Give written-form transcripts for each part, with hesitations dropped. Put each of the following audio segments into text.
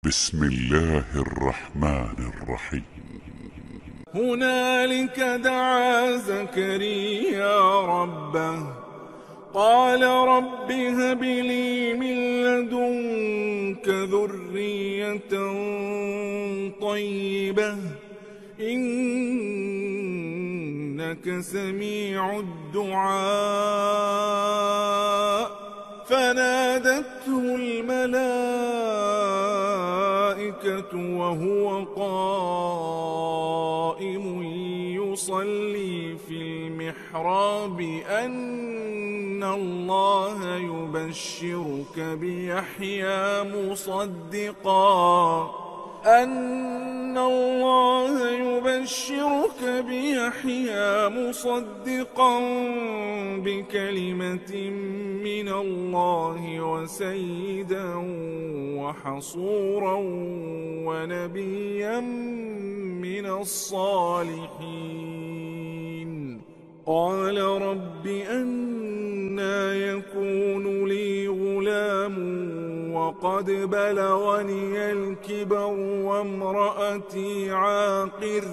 بسم الله الرحمن الرحيم. هنالك دعا زكريا ربه قال رب هب لي من لدنك ذرية طيبة إنك سميع الدعاء. فنادته الملائكة وهو قائم يصلي في المحراب أن الله يبشرك بيحيى مصدقا بكلمة من الله وسيدا وحصورا ونبيا من الصالحين. قال رب أنى يكون لي غلام وقد بلغني الكبر وامرأتي عاقر.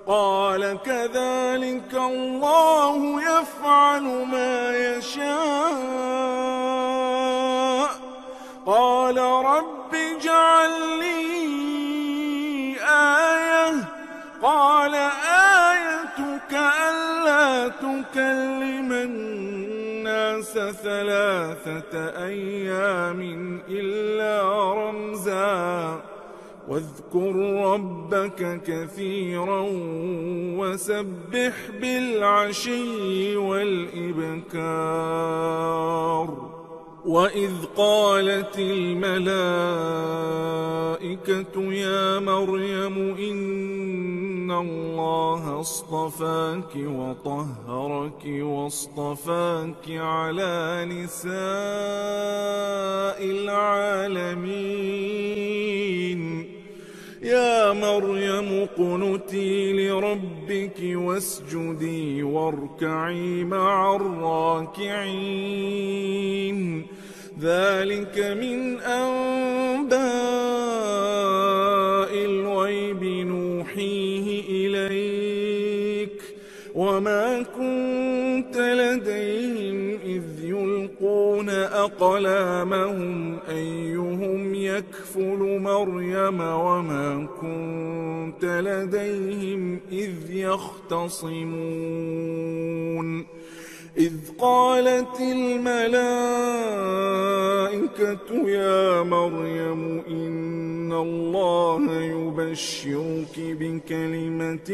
قال كذلك الله يفعل ما يشاء. قال رب اجعل لي آية. قال آيتك ألا تكلم الناس 3 أيام إلا رمزا واذكر ربك كثيرا وسبح بالعشي والإبكار. وإذ قالت الملائكة يا مريم إن الله اصطفاك وطهرك واصطفاك على نساء العالمين. يا مريم اقنتي لربك واسجدي واركعي مع الراكعين. ذلك من أنباء الغيب نوحيه إليك وما كنت لديهم إذ يلقون أقلامهم أيهم يكفل مريم وما كنت لديهم إذ يختصمون. إذ قالت الملائكة يا مريم إن الله يبشرك بكلمة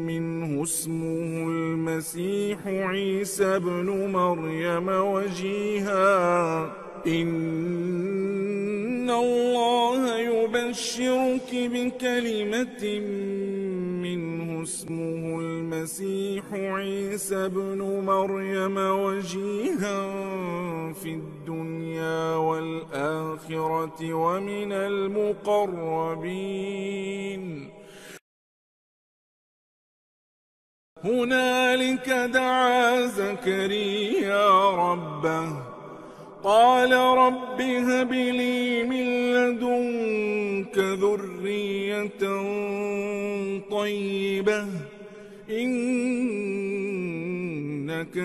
منه اسمه المسيح عيسى ابن مريم وجيها. إن الله يبشرك بكلمة منه اسمه المسيح عيسى ابن مريم وجيها في الدنيا والآخرة ومن المقربين. هنالك دعا زكريا ربه قال رب هب لي من لدنك ذرية طيبة إنك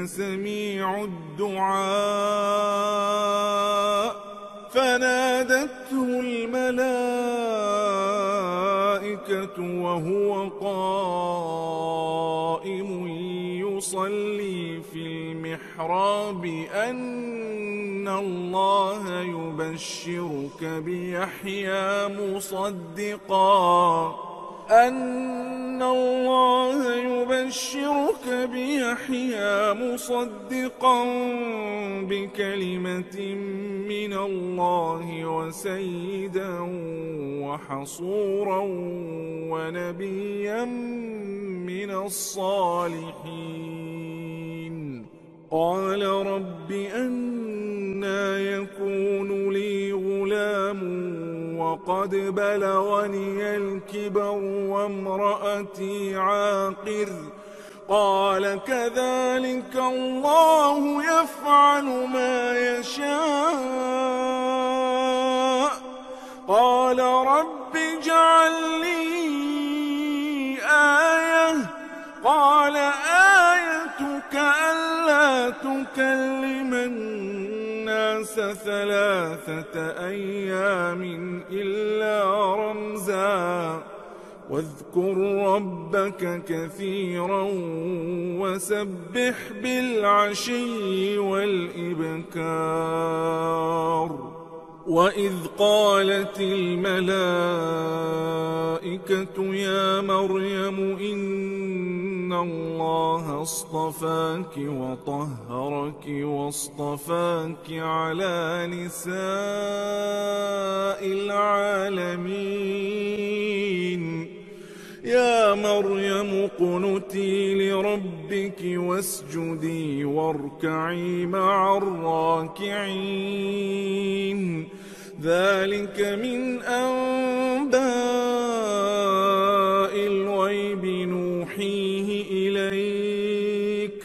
سميع الدعاء. فنادته الملائكة وهو قائم يصلي في المحراب أن الله يبشرك بيحيى مصدقا بكلمة من الله وسيدا وحصورا ونبيا من الصالحين. قال رب أنى يكون لي غلام وقد بلغني الكبر وامرأتي عاقر. قال كذلك الله يفعل ما يشاء. قال رب اجعل لي آية قال آيتك ألا تكلم الناس 3 أيام إلا رمزا واذكر ربك كثيرا وسبح بالعشي والإبكار وإذ قالت الملائكة يا مريم إن الله اصطفاك وطهرك واصطفاك على نساء العالمين يا مريم اقنتي لربك واسجدي واركعي مع الراكعين ذلك من أنباء الغيب نوحيه إليك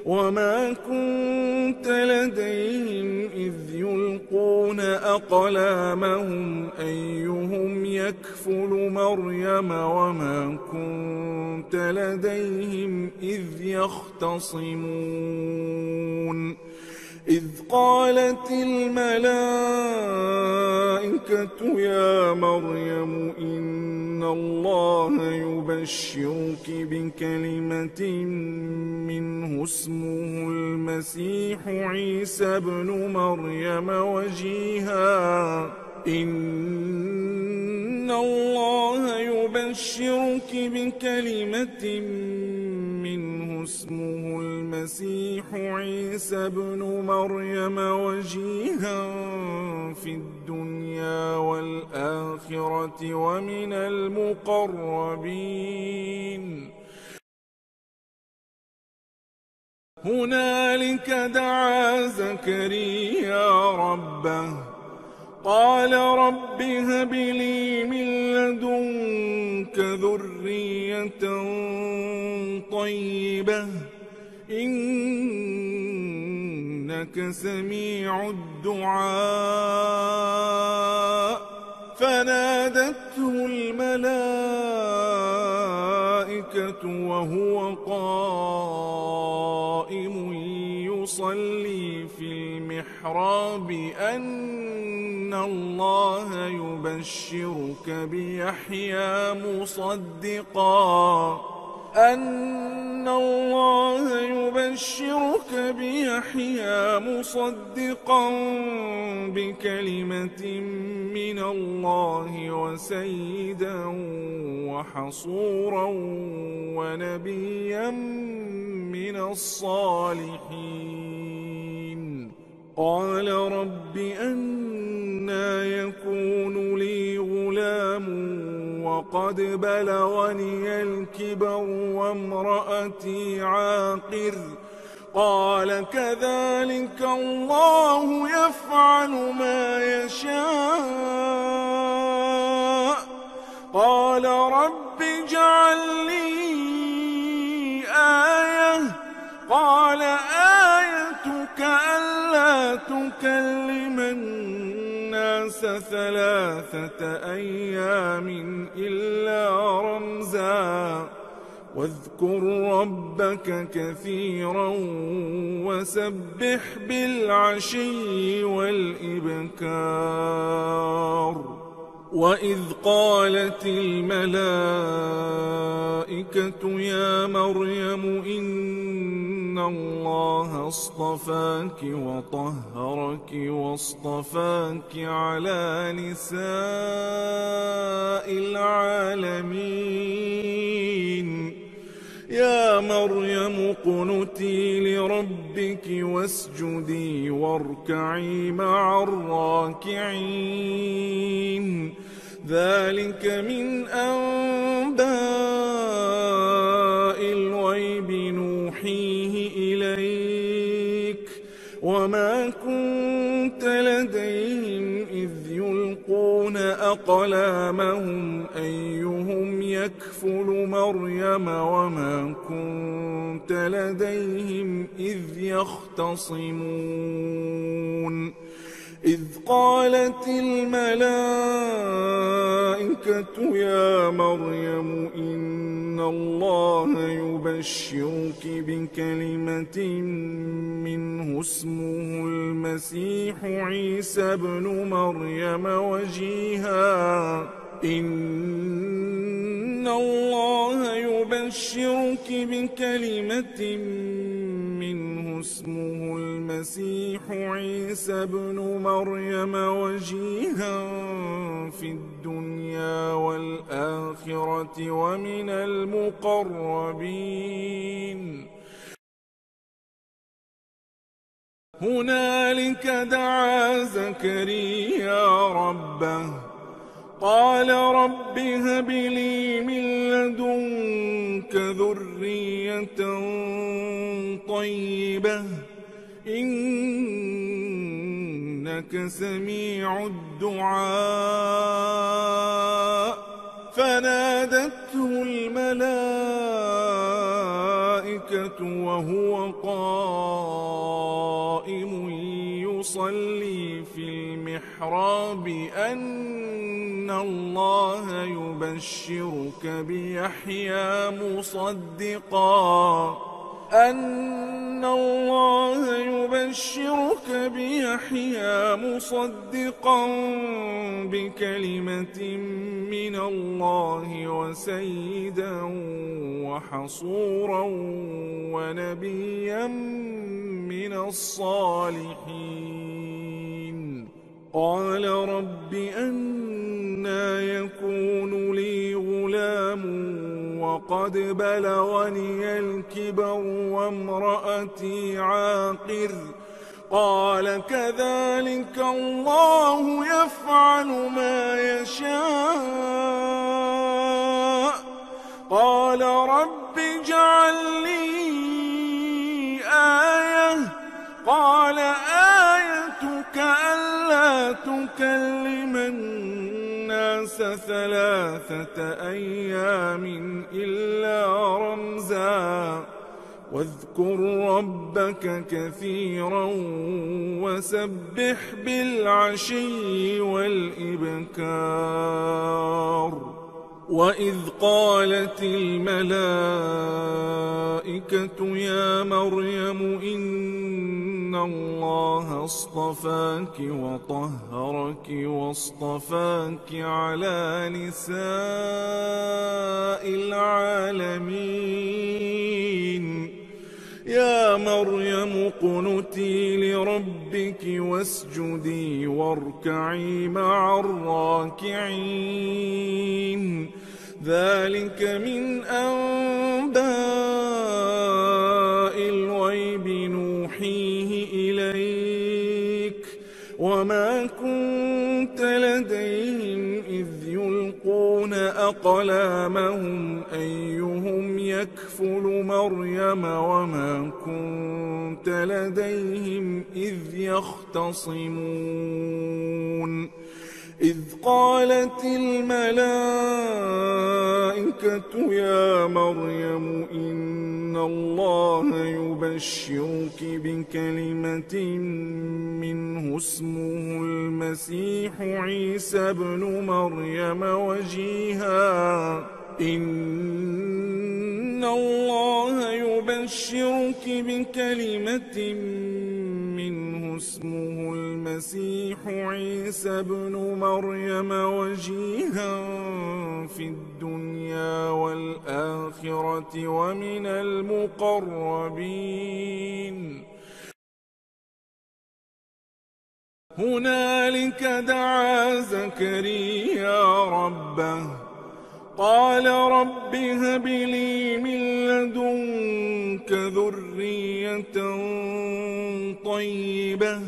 وما كنت لديهم إذ يلقون أقلامهم أيهم يكفل مريم وما كنت لديهم إذ يختصمون إذ قالت الملائكة يا مريم إن الله يبشرك بكلمة منه اسمه المسيح عيسى ابن مريم وجيها إن الله يبشرك بكلمة منه اسمه المسيح عيسى ابن مريم وجيها في الدنيا والآخرة ومن المقربين هنالك دعا زكريا ربه قال رب هب لي من لدنك ذرية طيبة إنك سميع الدعاء فنادته الملائكة وهو قائم يصلي في المحراب أن الله يبشرك بيحيى مصدقا بكلمة من الله وسيدا وحصورا ونبيا من الصالحين قال رب أنى يكون لي غلام وقد بلغني الكبر وامرأتي عاقر قال كذلك الله يفعل ما يشاء قال رب اجعل لي آية قال آيتك ألا تكلم الناس 3 أيام إلا رمزا واذكر ربك كثيرا وسبح بالعشي والإبكار وإذ قالت الملائكة يا مريم إن الله اصطفاك وطهرك واصطفاك على نساء العالمين يا مريم اقنتي لربك واسجدي واركعي مع الراكعين ذلك من أنباء الغيب نوحيه إليك وما كنت لديهم إذ يلقون أقلامهم أيهم يكفل مريم وما كنت لديهم إذ يختصمون إذ قالت الملائكة يا مريم إن الله يبشرك بكلمة منه اسمه المسيح عيسى بن مريم إن الله يبشرك بكلمة منه اسمه المسيح عيسى بن مريم وجيها في الدنيا والآخرة ومن المقربين. هنالك دعا زكريا ربه قال رب هب لي من لدنك ذرية طيبة إنك سميع الدعاء. فنادته الملائكة وهو قائم يصلي في المحراب أن الله يبشرك بيحيى مصدقا بكلمة من الله وسيدا وحصورا ونبيا من الصالحين. قال رب أنى يكون لي غلام وقد بلغني الكبر وامرأتي عاقر. قال كذلك الله يفعل ما يشاء. قال رب اجعل لي آية. قال آيتك ألا تكلم الناس 3 أيام إلا رمزا واذكر ربك كثيرا وسبح بالعشي والإبكار. وإذ قالت الملائكة يا مريم إن الله اصطفاك وطهرك واصطفاك على نساء العالمين. يا مريم اقنتي لربك واسجدي واركعي مع الراكعين. ذلك من أنباء الغيب نوحيه إليك وما كنت لديهم إذ يلقون أقلامهم أيهم يكفل مريم وما كنت لديهم إذ يختصمون. إذ قالت الملائكة يا مريم إن الله يبشرك بكلمة منه اسمه المسيح عيسى بن مريم إن الله يبشرك بكلمة منه اسمه المسيح عيسى بن مريم وجيها في الدنيا والآخرة ومن المقربين. هنالك دعا زكريا ربه قال رب هب لي من لدنك ذرية طيبة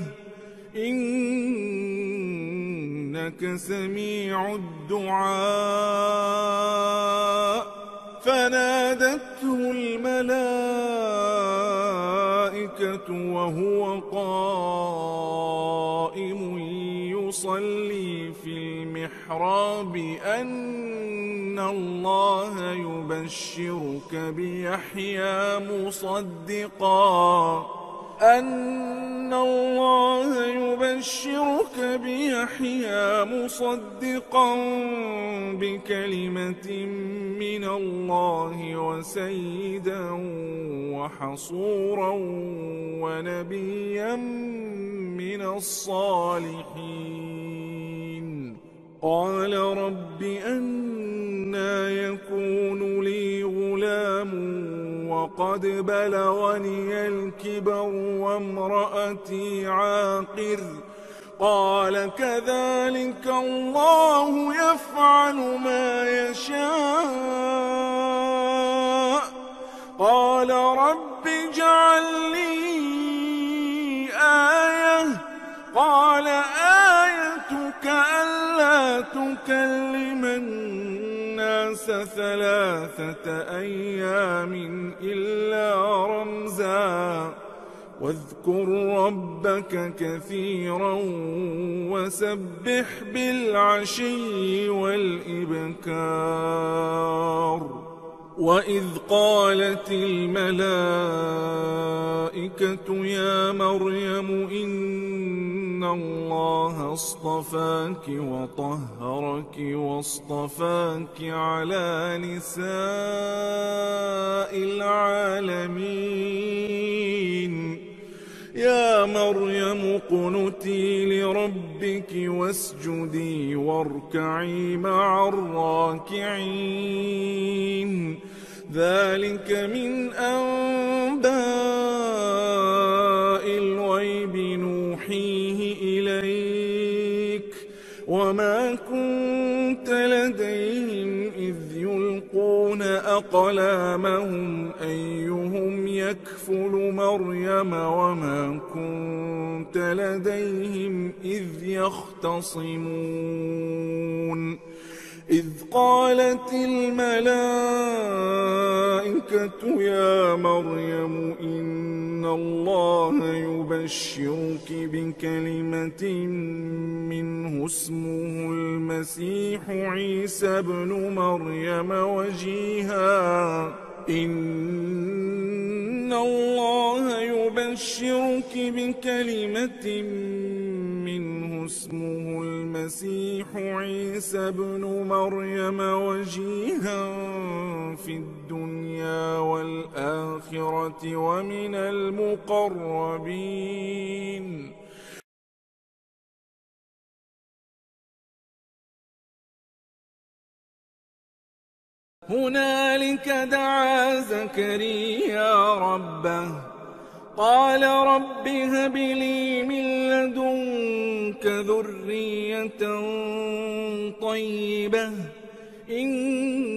إنك سميع الدعاء. فنادته الملائكة وهو قائم يصلي في المحراب أن الله يبشرك أن الله يبشرك بيحيى مصدقا بكلمة من الله وسيدا وحصورا ونبيا من الصالحين. قال رب أنى يكون لي غلام وقد بلغني الكبر وامرأتي عاقر. قال كذلك الله يفعل ما يشاء. قال رب اجعل لي آية. قال آيتك ألا تكلم الناس 3 أيام إلا رمزا واذكر ربك كثيرا وسبح بالعشي والإبكار. وإذ قالت الملائكة يا مريم إن الله اصطفاك وطهرك واصطفاك على نساء العالمين. يا مريم اقنتي لربك واسجدي واركعي مع الراكعين. ذلك من أنباء الغيب نوحيه إليك وما كنت لديهم إذ يلقون أقلامهم أيهم يكفل مريم وما كنت لديهم إذ يختصمون. إذ قالت الملائكة يا مريم إن الله يبشرك بكلمة منه اسمه المسيح عيسى ابن مريم وجيها. إن الله يبشرك بكلمة منه اسمه المسيح عيسى ابن مريم وجيها في الدنيا والآخرة ومن المقربين. هنالك دعا زكريا ربه قال رب هب لي من لدنك ذرية طيبة إنك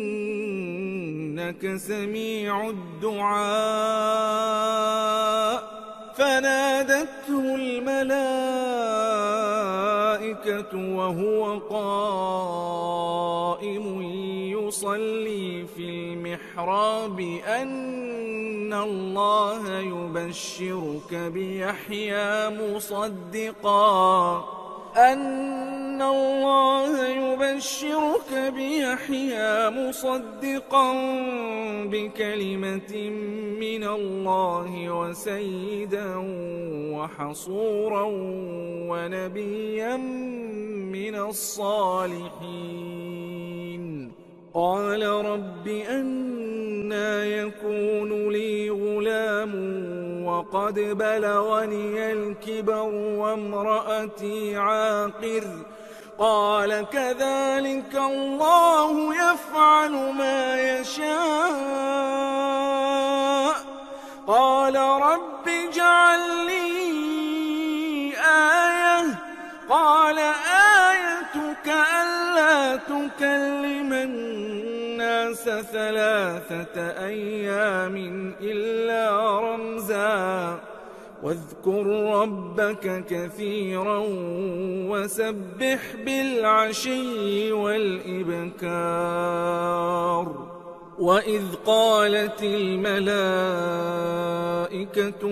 سميع الدعاء. فنادته الملائكة وهو قائم يصلي في المحراب أن الله يبشرك بيحيى مصدقا بكلمة من الله وسيدا وحصورا ونبيا من الصالحين. قال رب أنى يكون لي غلام وقد بلغني الكبر وامرأتي عاقر. قال كذلك الله يفعل ما يشاء. قال رب اجعل لي آية. قال آيتك ألا تكلم الناس 3 أيام إلا رمزا واذكر ربك كثيرا وسبح بالعشي والإبكار. وإذ قالت الملائكة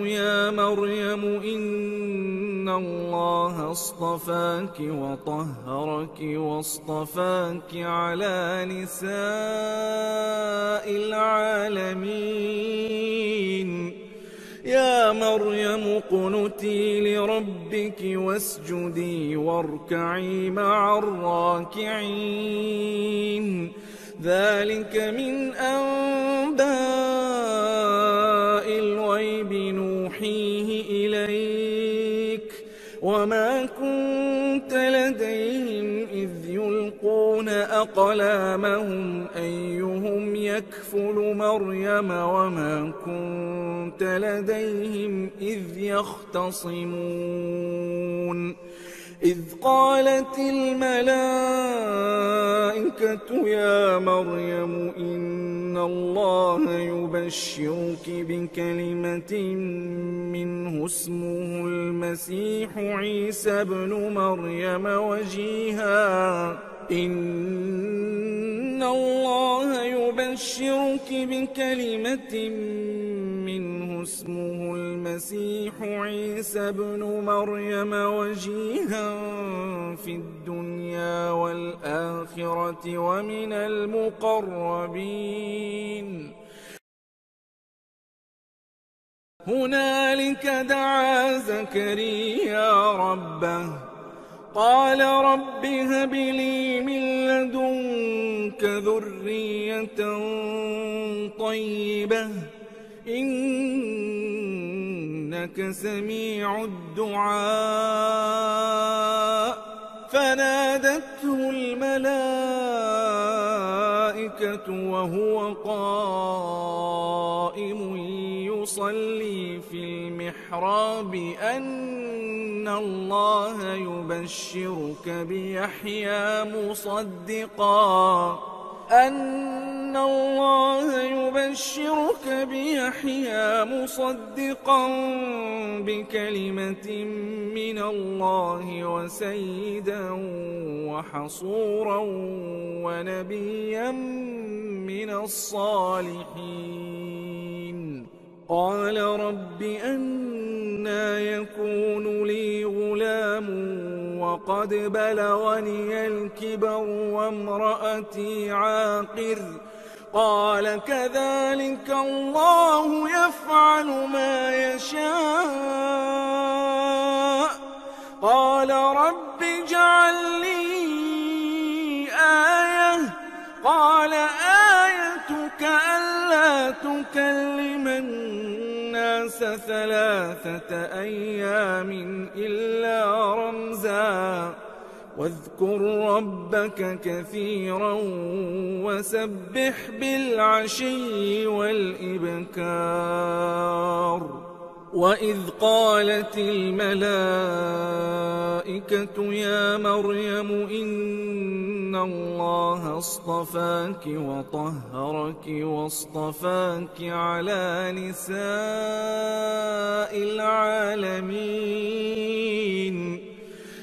يا مريم إن الله اصطفاك وطهرك واصطفاك على نساء العالمين. يا يا مريم اقنتي لربك واسجدي واركعي مع الراكعين ذلك من أنباء الغيب نوحيه إليك وما كنت لديهم إذ يلقون أقلامهم أيهم يكفل مريم وما كنت لديهم إذ يختصمون إذ قالت الملائكة يا مريم إن الله يبشرك بكلمة منه اسمه المسيح عيسى ابن مريم وجيها إن الله يبشرك بكلمة منه اسمه المسيح عيسى ابن مريم وجيها في الدنيا والآخرة ومن المقربين هنالك دعا زكريا ربه قال رب هب لي من لدنك ذرية طيبة إنك سميع الدعاء فنادته الملائكة وهو قائم يصلي في المحراب أن الله يبشرك بيحيى مصدقا بكلمة من الله وسيدا وحصورا ونبيا من الصالحين قال رب أنى يكون لي غلام وقد بلغني الكبر وامرأتي عاقر قال كذلك الله يفعل ما يشاء قال رب اجعل لي آية قال آيتك ألا تكلم الناس 3 أيام إلا رمزا واذكر ربك كثيرا وسبح بالعشي والإبكار وإذ قالت الملائكة يا مريم إن الله اصطفاك وطهرك واصطفاك على نساء العالمين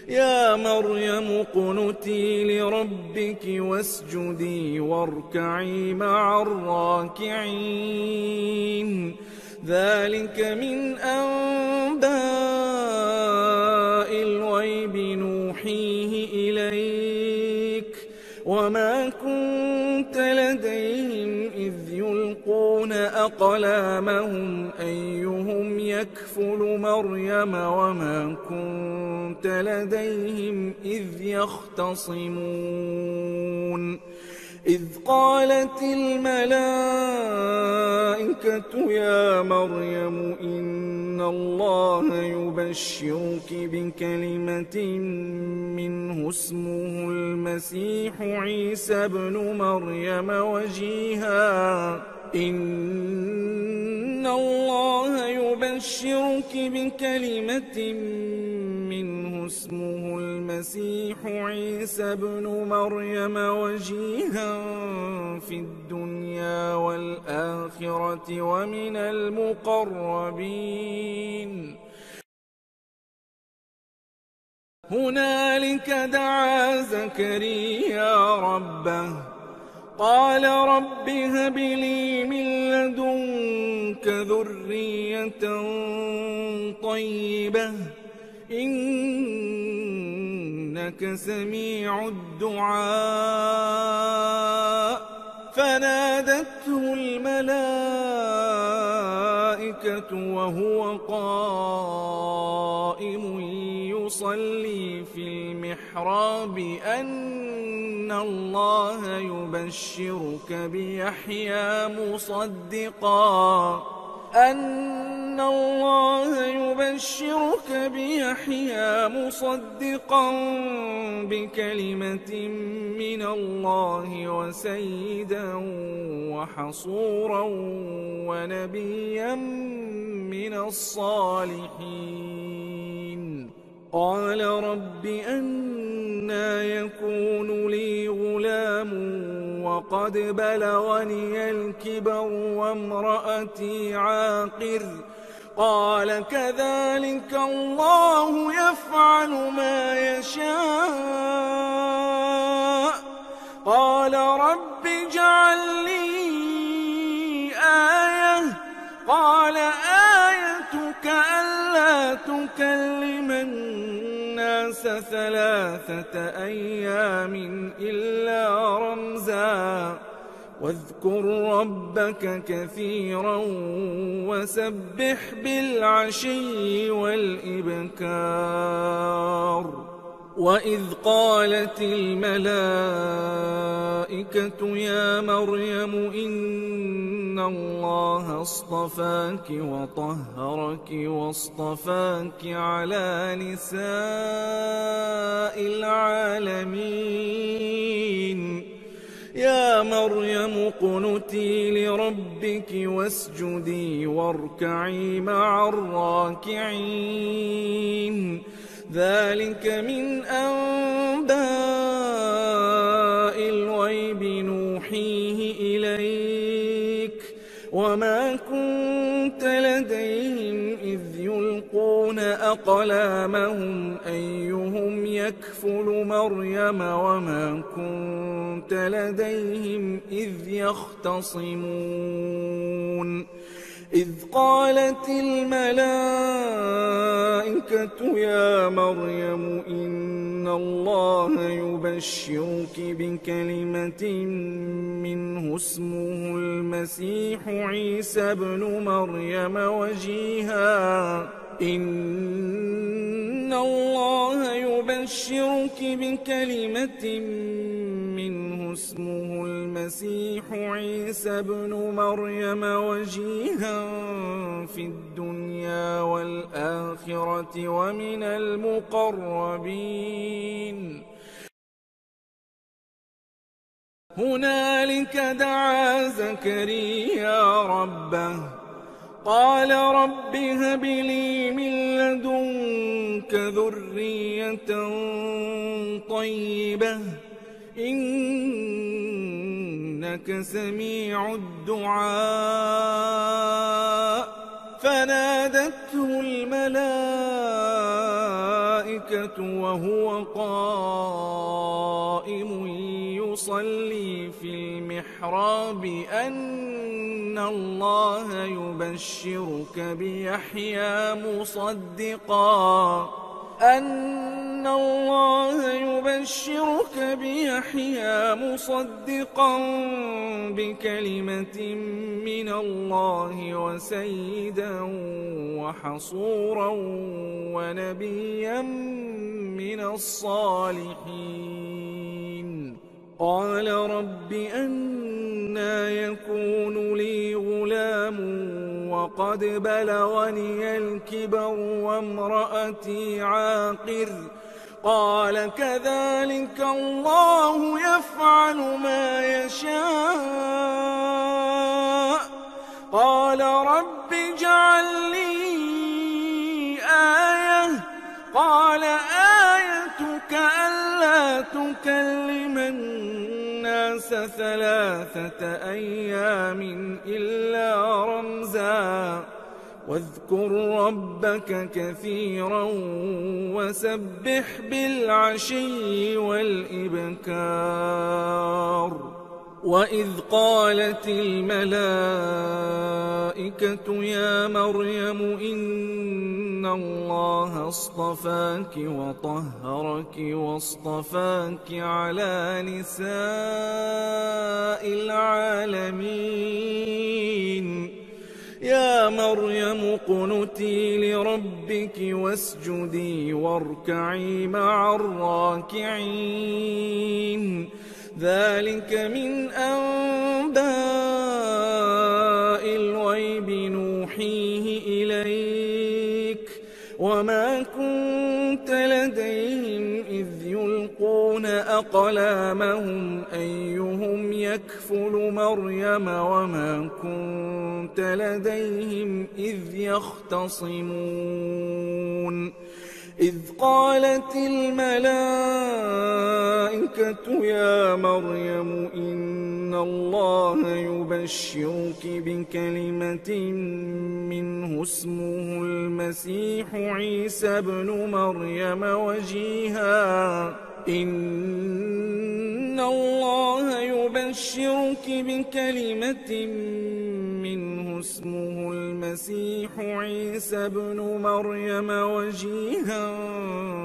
يا مريم اقنتي لربك واسجدي واركعي مع الراكعين ذلك من أنباء الغيب نوحيه إليك وما كنت لديهم إذ يلقون أقلامهم أيهم يكفل مريم وما كنت لديهم إذ يختصمون إذ قالت الملائكة يا مريم إن الله يبشرك بكلمة منه اسمه المسيح عيسى ابن مريم وجيها إن الله يبشرك بكلمة منه اسمه المسيح عيسى ابن مريم وجيها في الدنيا والآخرة ومن المقربين هنالك دعا زكريا ربه قال رب هب لي من لدنك ذرية طيبة إنك سميع الدعاء فنادته الملائكة الملائكة وهو قائم يصلي في المحراب أن الله يبشرك بيحيى مصدقا بكلمة من الله وسيدا وحصورا ونبيا من الصالحين. قال رب أنى يكون لي غلام وقد بلغني الكبر وامرأتي عاقر. قال كذلك الله يفعل ما يشاء. قال رب اجعل لي آية. قال آيتك ألا تكلم الناس 3 أيام إلا رمزا واذكر ربك كثيرا وسبح بالعشي والإبكار. وإذ قالت الملائكة يا مريم إن الله اصطفاك وطهرك واصطفاك على نساء العالمين. يا مريم اقنتي لربك واسجدي واركعي مع الراكعين. ذلك من أنباء الغيب نوحيه إليك وما كنت لديهم إذ يلقون أقلامهم أيهم يكفل مريم وما كنت لديهم إذ يختصمون. إذ قالت الملائكة يا مريم إن الله يبشرك بكلمة منه اسمه المسيح عيسى ابن مريم وجيها. إن الله يبشرك بكلمة منه اسمه المسيح عيسى ابن مريم وجيها في الدنيا والآخرة ومن المقربين. هنالك دعا زكريا ربه قال رب هب لي من لدنك ذرية طيبة إنك سميع الدعاء. فنادته الملائكة وهو قائم يصلي في المحراب أن الله يبشرك بيحيى مصدقا بكلمة من الله وسيدا وحصورا ونبيا من الصالحين. قال رب أنى يكون لي غلام وقد بلغني الكبر وامرأتي عاقر. قال كذلك الله يفعل ما يشاء. قال رب اجعل لي آية. قال آيتك ألا تكلم الناس 3 أيام إلا رمزا واذكر ربك كثيرا وسبح بالعشي والإبكار. وإذ قالت الملائكة يا مريم إن الله اصطفاك وطهرك واصطفاك على نساء العالمين. يا مريم اقنتي لربك واسجدي واركعي مع الراكعين ذلك من أنباء الغيب نوحيه إليك وما كنت لديهم إذ يلقون أقلامهم أيهم يكفل مريم وما كنت لديهم إذ يختصمون إذ قالت الملائكة يا مريم إن الله يبشرك بكلمة منه اسمه المسيح عيسى ابن مريم وجيها إن الله يبشرك بكلمة منه اسمه المسيح عيسى ابن مريم وجيها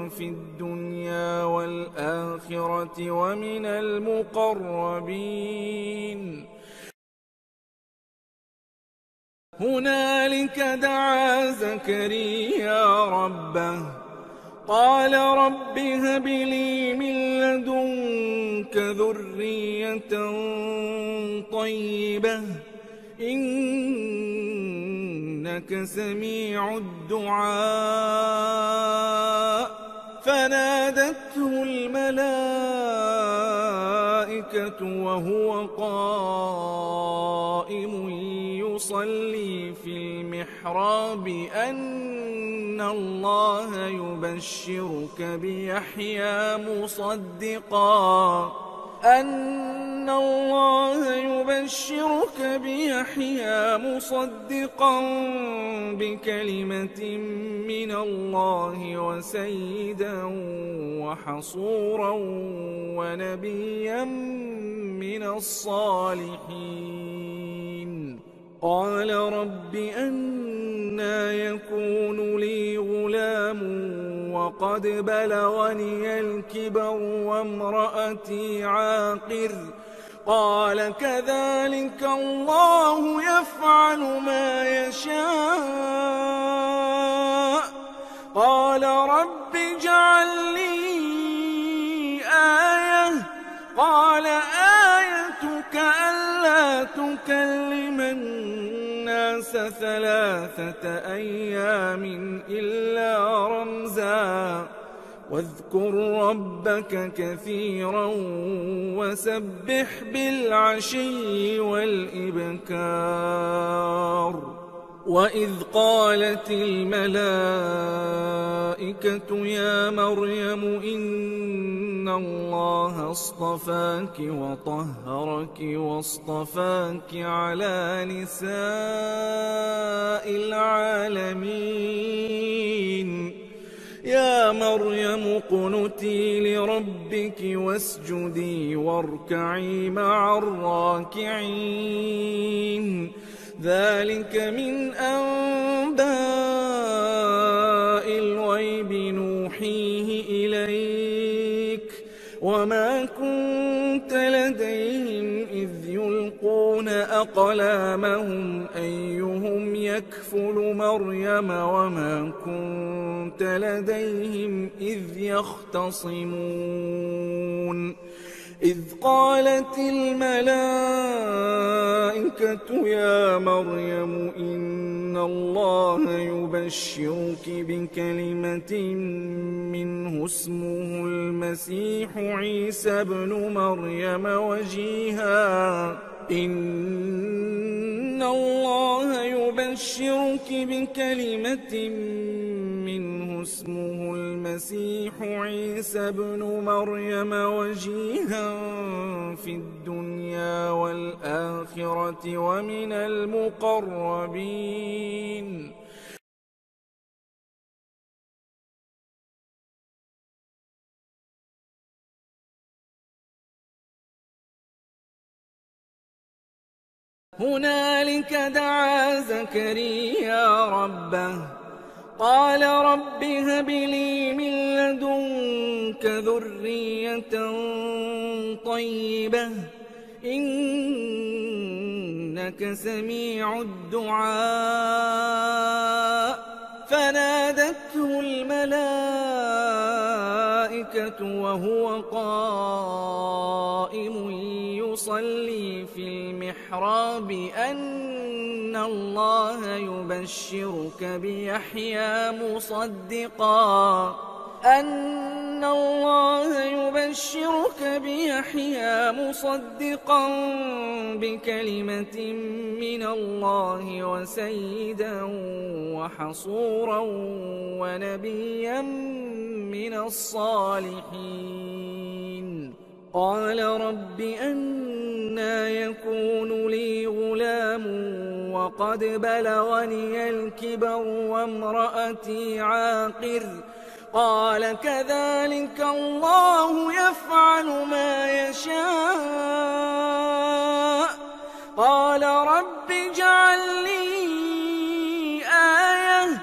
في الدنيا والآخرة ومن المقربين هنالك دعا زكريا ربه قال رب هب لي من لدنك ذرية طيبة إنك سميع الدعاء فنادته الملائكة وهو قائم يصلي في المحراب أن الله يبشرك بيحيى مصدقا بكلمة من الله وسيدا وحصورا ونبيا من الصالحين قال رب أنى يكون لي غلام وقد بلغني الكبر وامرأتي عاقر قال كذلك الله يفعل ما يشاء قال رب اجعل لي آية قال آيتك ألا تكلم الناس 3 أيام إلا رمزا واذكر ربك كثيرا وسبح بالعشي والإبكار وإذ قالت الملائكة يا مريم إن الله اصطفاك وطهرك واصطفاك على نساء العالمين يا مريم اقنتي لربك واسجدي واركعي مع الراكعين ذلك من أنباء الغيب نوحيه إليك وما كنت لديهم إذ يلقون أقلامهم أيهم يكفل مريم وما كنت لديهم إذ يختصمون إذ قالت الملائكة يا مريم إن الله يبشرك بكلمة منه اسمه المسيح عيسى ابن مريم وجيها إن الله يبشرك بكلمة منه اسمه المسيح عيسى ابن مريم وجيها في الدنيا والآخرة ومن المقربين هنالك دعا زكريا ربه قال رب هب لي من لدنك ذرية طيبة إنك إنك سميع الدعاء فنادته الملائكة وهو قائم يصلي في المحراب أن الله يبشرك بيحيى مصدقا بكلمة من الله وسيدا وحصورا ونبيا من الصالحين قال رب أنى يكون لي غلام وقد بلغني الكبر وامرأتي عاقر قال كذلك الله يفعل ما يشاء قال رب اجعل لي آية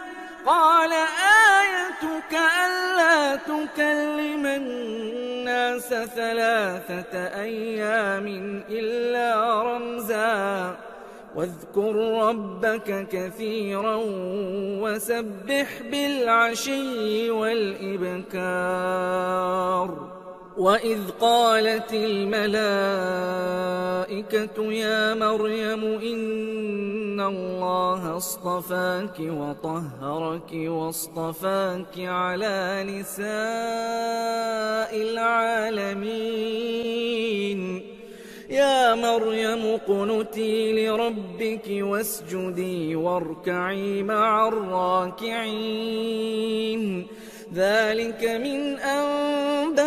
قال آيتك ألا تكلم الناس 3 أيام إلا رمزا واذكر ربك كثيرا وسبح بالعشي والإبكار وإذ قالت الملائكة يا مريم إن الله اصطفاك وطهرك واصطفاك على نساء العالمين يا مريم اقنتي لربك واسجدي واركعي مع الراكعين ذلك من أنباء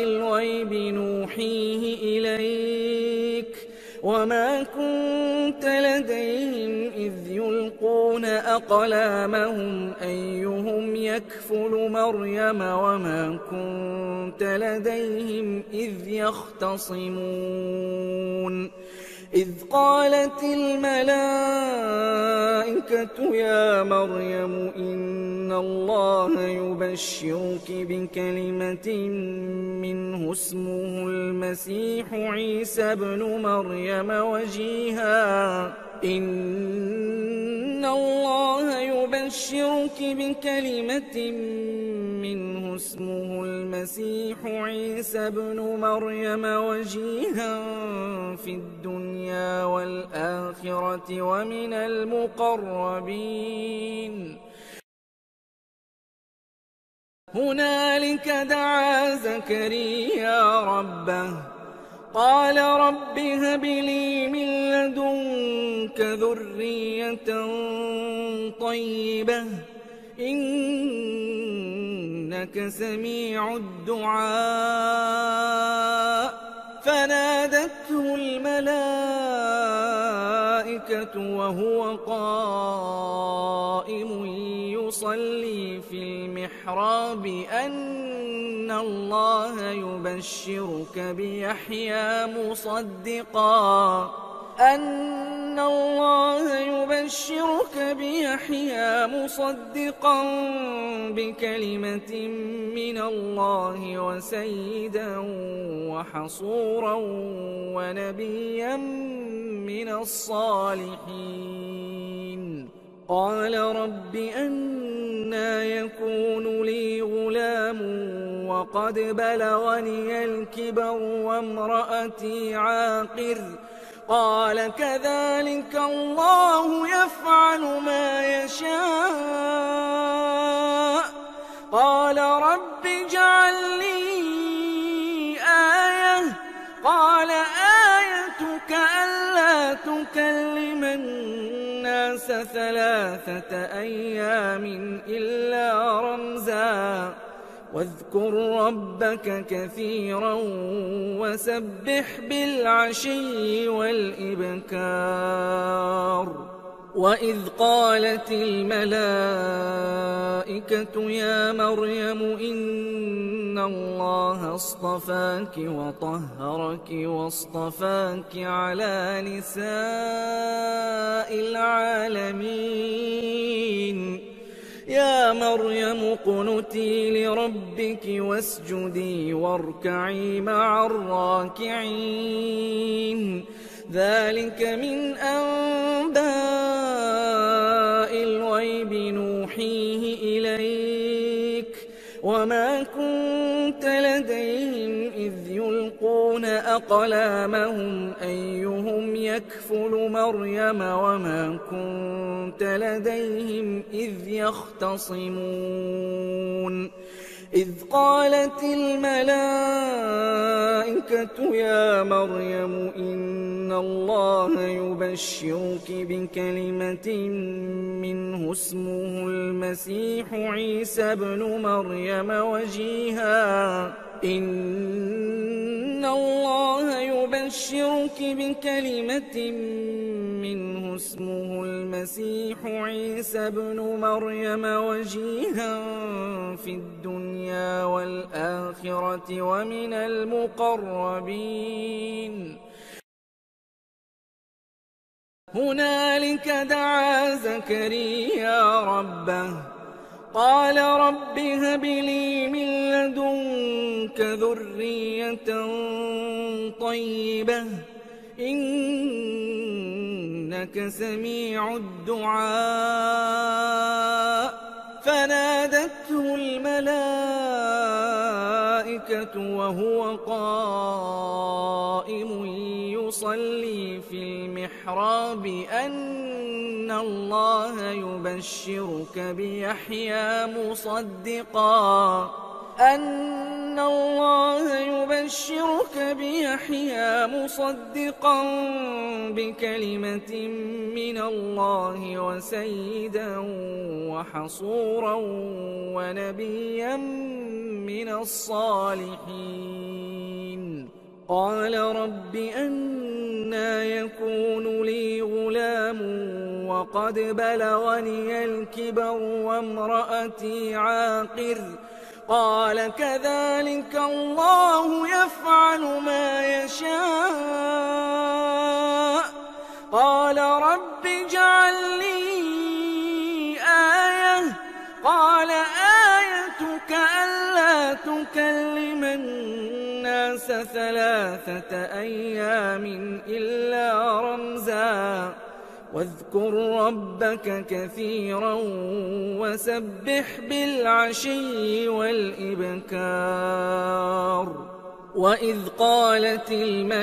الغيب نوحيه إليك وما كنت لديهم إذ يلقون أقلامهم أيهم يكفل مريم وما كنت لديهم إذ يختصمون إذ قالت الملائكة يا مريم إن الله يبشرك بكلمة منه اسمه المسيح عيسى ابن مريم وجيها إن الله يبشرك بكلمة منه اسمه المسيح عيسى ابن مريم وجيها في الدنيا والآخرة ومن المقربين هنالك دعا زكريا ربه قال رب هب لي من لدنك ذرية طيبة إنك سميع الدعاء فنادته الملائكة وهو قائم يصلي في المحراب أن الله يبشرك بيحيى مصدقا بكلمة من الله وسيدا وحصورا ونبيا من الصالحين قال رب أنى يكون لي غلام وقد بلغني الكبر وامرأتي عاقر قال كذلك الله يفعل ما يشاء قال رب اجعل لي آية قال آيتك ألا تكلم الناس 3 أيام إلا رمزا واذكر ربك كثيرا وسبح بالعشي والإبكار وإذ قالت الملائكة يا مريم إن الله اصطفاك وطهرك واصطفاك على نساء العالمين يا مريم اقنتي لربك واسجدي واركعي مع الراكعين ذلك من أنباء الغيب نوحيه إليك وما كنت لديهم إذ يلقون أقلامهم أيهم يكفل مريم وما كنت لديهم إذ يختصمون إذ قالت الملائكة يا مريم إن الله يبشرك بكلمة منه اسمه المسيح عيسى ابن مريم وجيها إن الله يبشرك بكلمة منه اسمه المسيح عيسى ابن مريم وجيها في الدنيا والآخرة ومن المقربين هنالك دعا زكريا ربه قال رب هب لي من لدنك ذرية طيبة إنك سميع الدعاء فنادته الملائكة وهو قائم يصلي في المحراب أن الله يبشرك بيحيى مصدقا بكلمة من الله وسيدا وحصورا ونبيا من الصالحين قال رب أنى يكون لي غلام وقد بلغني الكبر وامرأتي عاقر قال كذلك الله يفعل ما يشاء قال رب اجعل لي آية قال آيتك ألا تكلم الناس 3 أيام إلا رمزا واذكر ربك كثيرا وسبح بالعشي والإبكار وإذ قالت الملائكة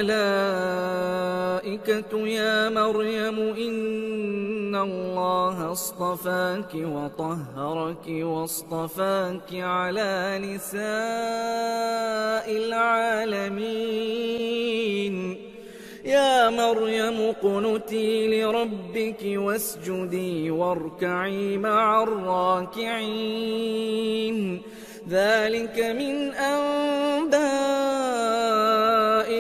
يا مريم إن الله اصطفاك وطهرك واصطفاك على نساء العالمين يا مريم اقنتي لربك واسجدي واركعي مع الراكعين ذلك من أنباء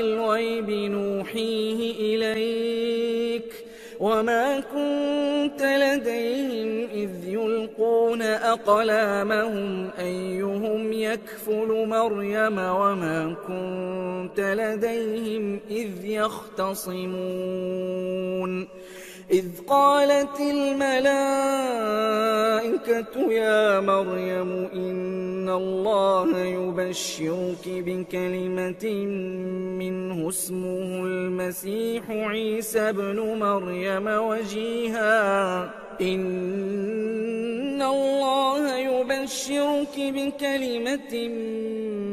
الغيب نوحيه إليك وما كنت لديهم إذ يلقون أقلامهم أيهم يكفل مريم وما كنت لديهم إذ يختصمون إذ قالت الملائكة يا مريم إن الله يبشرك بكلمة منه اسمه المسيح عيسى ابن مريم وجيها إن الله يبشرك بكلمة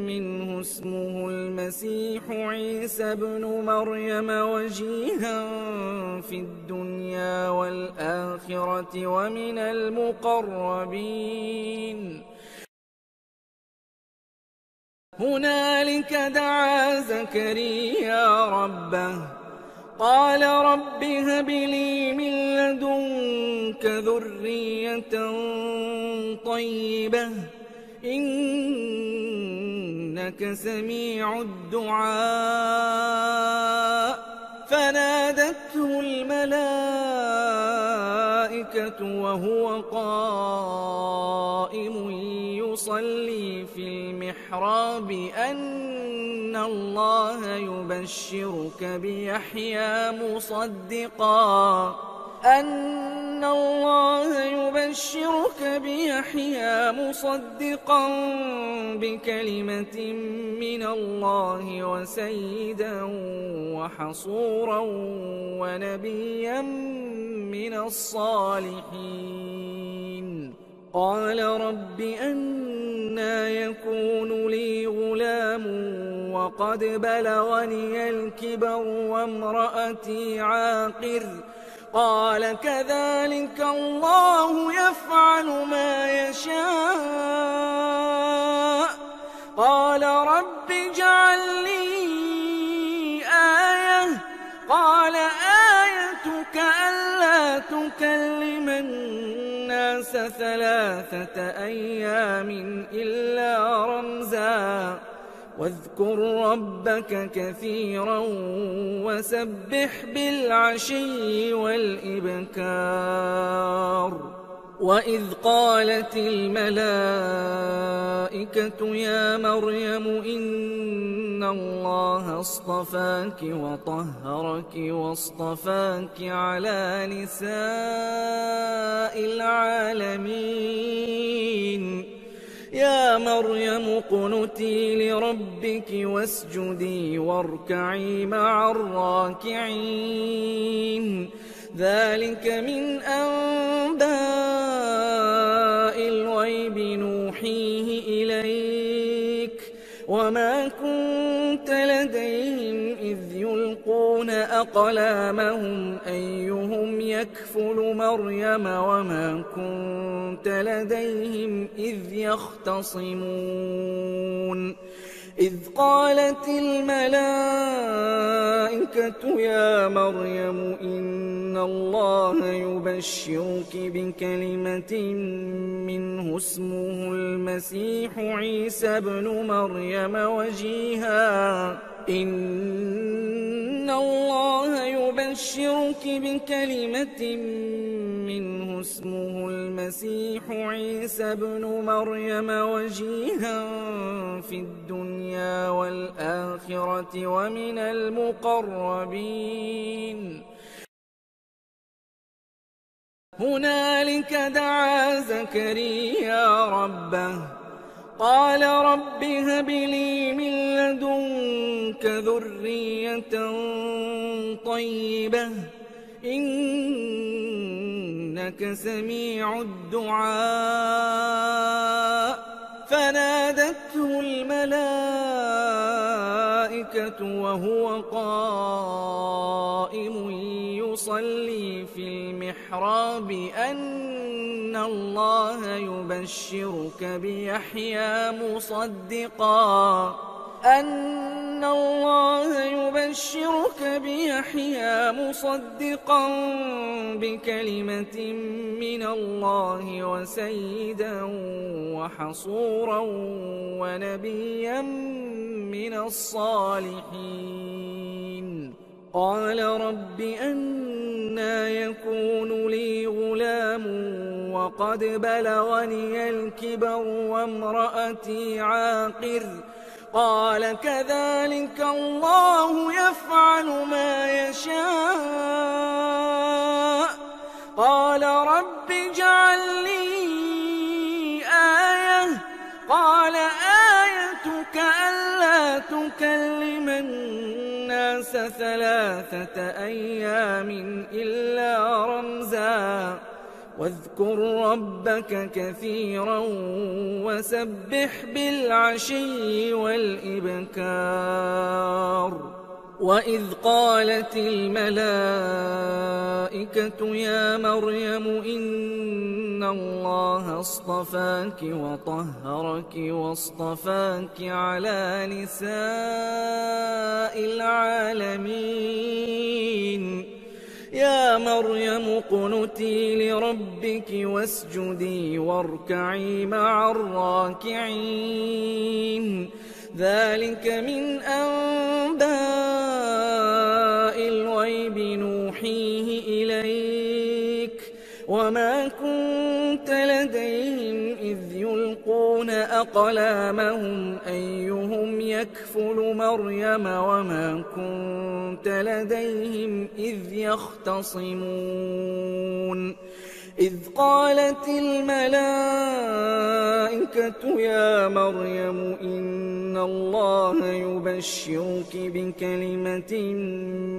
منه اسمه المسيح عيسى ابن مريم وجيها في الدنيا والآخرة ومن المقربين هنالك دعا زكريا ربه قال رب هب لي من لدنك ذرية طيبة إنك سميع الدعاء فنادته الملائكة وهو قائم يصلي في المحراب أن الله يبشرك بيحيى مصدقا يبشرك بيحيى مصدقا بكلمة من الله وسيدا وحصورا ونبيا من الصالحين. قال رب أنى يكون لي غلام وقد بلغني الكبر وامرأتي عاقر. قال كذلك الله يفعل ما يشاء. قال رب اجعل لي آية. قال آيتك ألا تكلم الناس 3 أيام إلا رمزا واذكر ربك كثيرا وسبح بالعشي والإبكار. وإذ قالت الملائكة يا مريم إن الله اصطفاك وطهرك واصطفاك على نساء العالمين. يا مريم اقنتي لربك واسجدي واركعي مع الراكعين. ذلك من أنباء الغيب نوحيه إليك وما كنت لديهم إذ يلقون أقلامهم أيهم يكفل مريم وما كنت لديهم إذ يختصمون. إذ قالت الملائكة يا مريم إن الله يبشرك بكلمة منه اسمه المسيح عيسى ابن مريم وجيها. إن الله يبشرك بكلمة منه اسمه المسيح عيسى ابن مريم وجيها في الدنيا والآخرة ومن المقربين. هنالك دعا زكريا ربه قال رب هب لي من لدنك ذرية طيبة إنك سميع الدعاء. فنادته الملائكة وهو قائم يصلي في المحراب أن الله يبشرك بيحيى مصدقا بكلمة من الله وسيدا وحصورا ونبيا من الصالحين. قال رب أنى يكون لي غلام وقد بلغني الكبر وامرأتي عاقر. قال كذلك الله يفعل ما يشاء. قال رب اجعل لي آية. قال آيتك ألا تكلم الناس 3 أيام إلا رمزا واذكر ربك كثيرا وسبح بالعشي والإبكار. وإذ قالت الملائكة يا مريم إن الله اصطفاك وطهرك واصطفاك على نساء العالمين. يا مريم اقنتي لربك واسجدي واركعي مع الراكعين. ذلك من أنباء الغيب نوحيه إليك وما كنت لديهم إذ يلقون أقلامهم أيهم يكفل مريم وما كنت لديهم إذ يختصمون. إذ قالت الملائكة يا مريم إن الله يبشرك بكلمة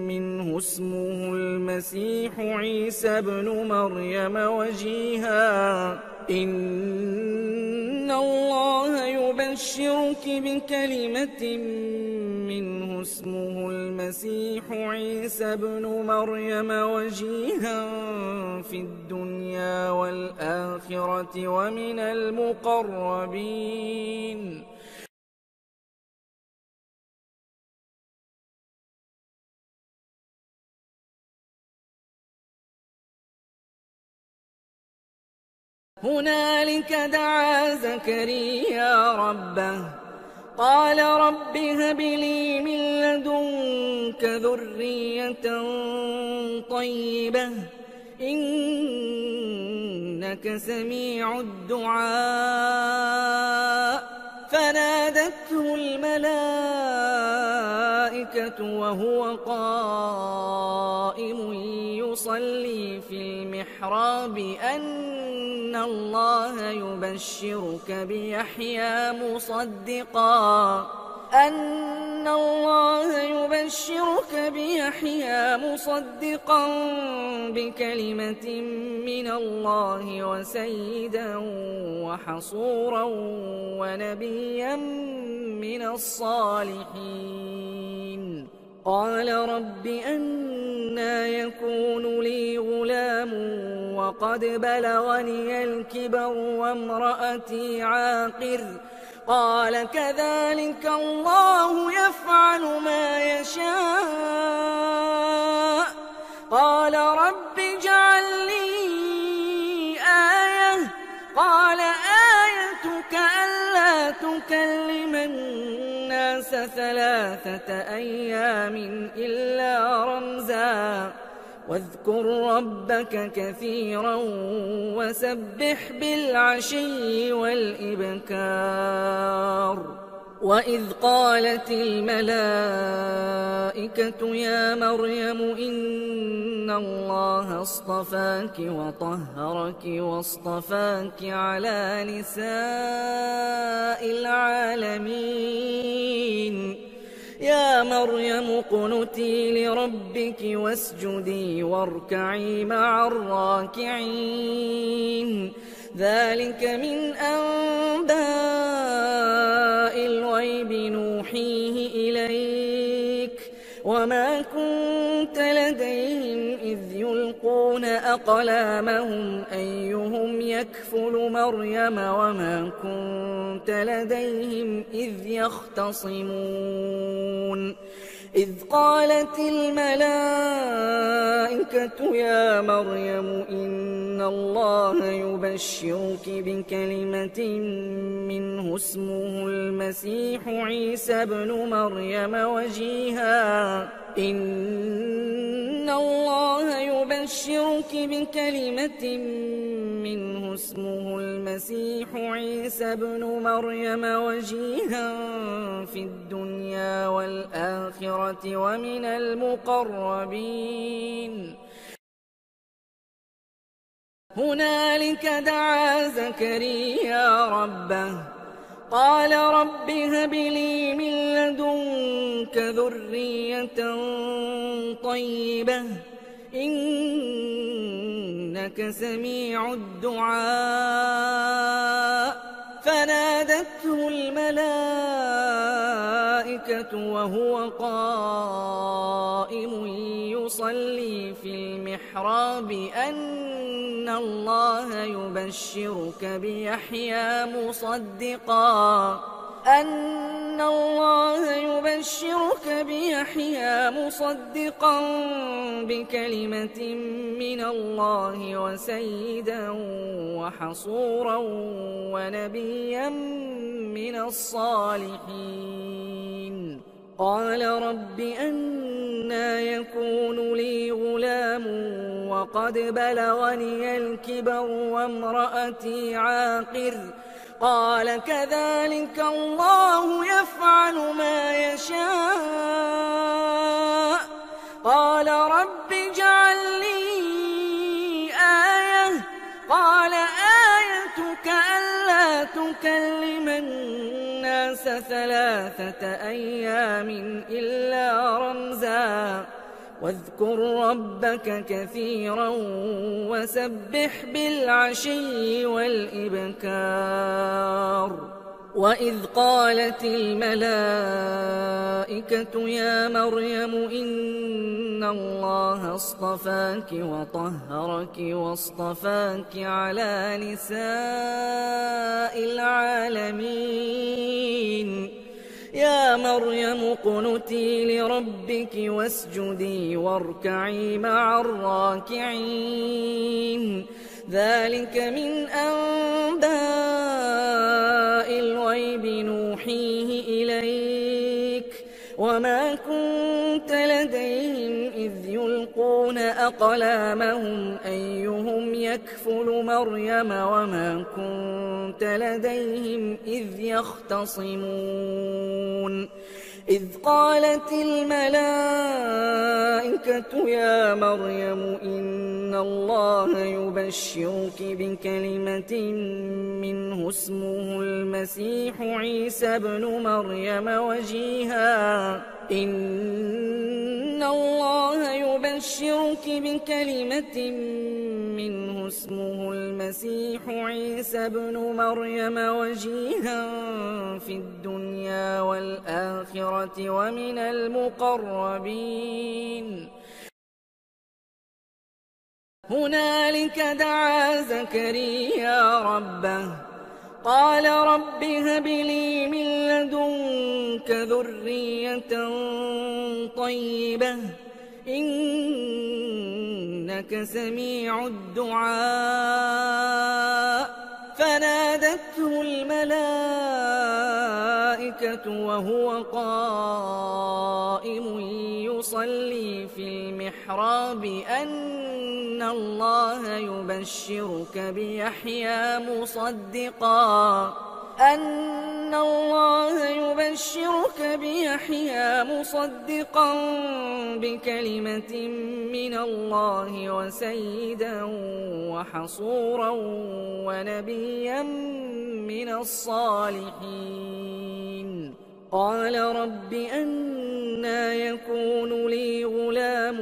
منه اسمه المسيح عيسى ابن مريم وجيها إن الله يبشرك بكلمة منه اسمه المسيح عيسى ابن مريم وجيها في الدنيا والآخرة ومن المقربين. هنالك دعا زكريا ربه قال رب هب لي من لدنك ذرية طيبة إنك سميع الدعاء. فنادته الملائكة وهو قائم يصلي في المحراب أن الله يبشرك بيحيى مصدقا بكلمة من الله وسيدا وحصورا ونبيا من الصالحين. قال رب أنى يكون لي غلام وقد بلغني الكبر وامرأتي عاقر قال كذلك الله يفعل ما يشاء. قال رب اجعل لي آية قال آيتك ألا تكلم الناس 3 أيام إلا رمزا واذكر ربك كثيرا وسبح بالعشي والإبكار. وإذ قالت الملائكة يا مريم إن الله اصطفاك وطهرك واصطفاك على نساء العالمين. يا مريم اقنتي لربك واسجدي واركعي مع الراكعين. ذلك من أنباء الغيب نوحيه إليك وما كنت لديهم إذ يلقون أقلامهم أيهم يكفل مريم وما كنت لديهم إذ يختصمون. إذ قالت الملائكة يا مريم إن الله يبشرك بكلمة منه اسمه المسيح عيسى ابن مريم وجيها إن الله يبشرك بكلمة منه اسمه المسيح عيسى ابن مريم وجيها في الدنيا والآخرة ومن المقربين. هنالك دعا زكريا ربه قال رب هب لي من لدنك ذرية طيبة إنك سميع الدعاء. فنادته الملائكة وهو قائم يصلي في المحراب أن الله يبشرك بيحيى مصدقا بكلمة من الله وسيدا وحصورا ونبيا من الصالحين. قال رب أنى يكون لي غلام وقد بلغني الكبر وامرأتي عاقر قال كذلك الله يفعل ما يشاء. قال رب اجعل لي آية تكلم الناس 3 أيام إلا رمزا واذكر ربك كثيرا وسبح بالعشي والإبكار وإذ قالت الملائكة يا مريم إن الله اصطفاك وطهرك واصطفاك على نساء العالمين يا مريم اقنتي لربك واسجدي واركعي مع الراكعين ذلك من أنباء الغيب نوحيه إليك وما كنت لديهم إذ يلقون أقلامهم أيهم يكفل مريم وما كنت لديهم إذ يختصمون إذ قالت الملائكة يا مريم إن الله يبشرك بكلمة منه اسمه المسيح عيسى ابن مريم وجيها إن الله يبشرك بكلمة منه اسمه المسيح عيسى ابن مريم وجيها في الدنيا والآخرة ومن المقربين هنالك دعا زكريا ربه قال رب هب لي من لدنك ذرية طيبة إنك سميع الدعاء فنادته الملائكة وهو قائم يصلي في المحراب أن الله يبشرك بيحيى مصدقا بكلمة من الله وسيدا وحصورا ونبيا من الصالحين قال رب أنى يكون لي غلام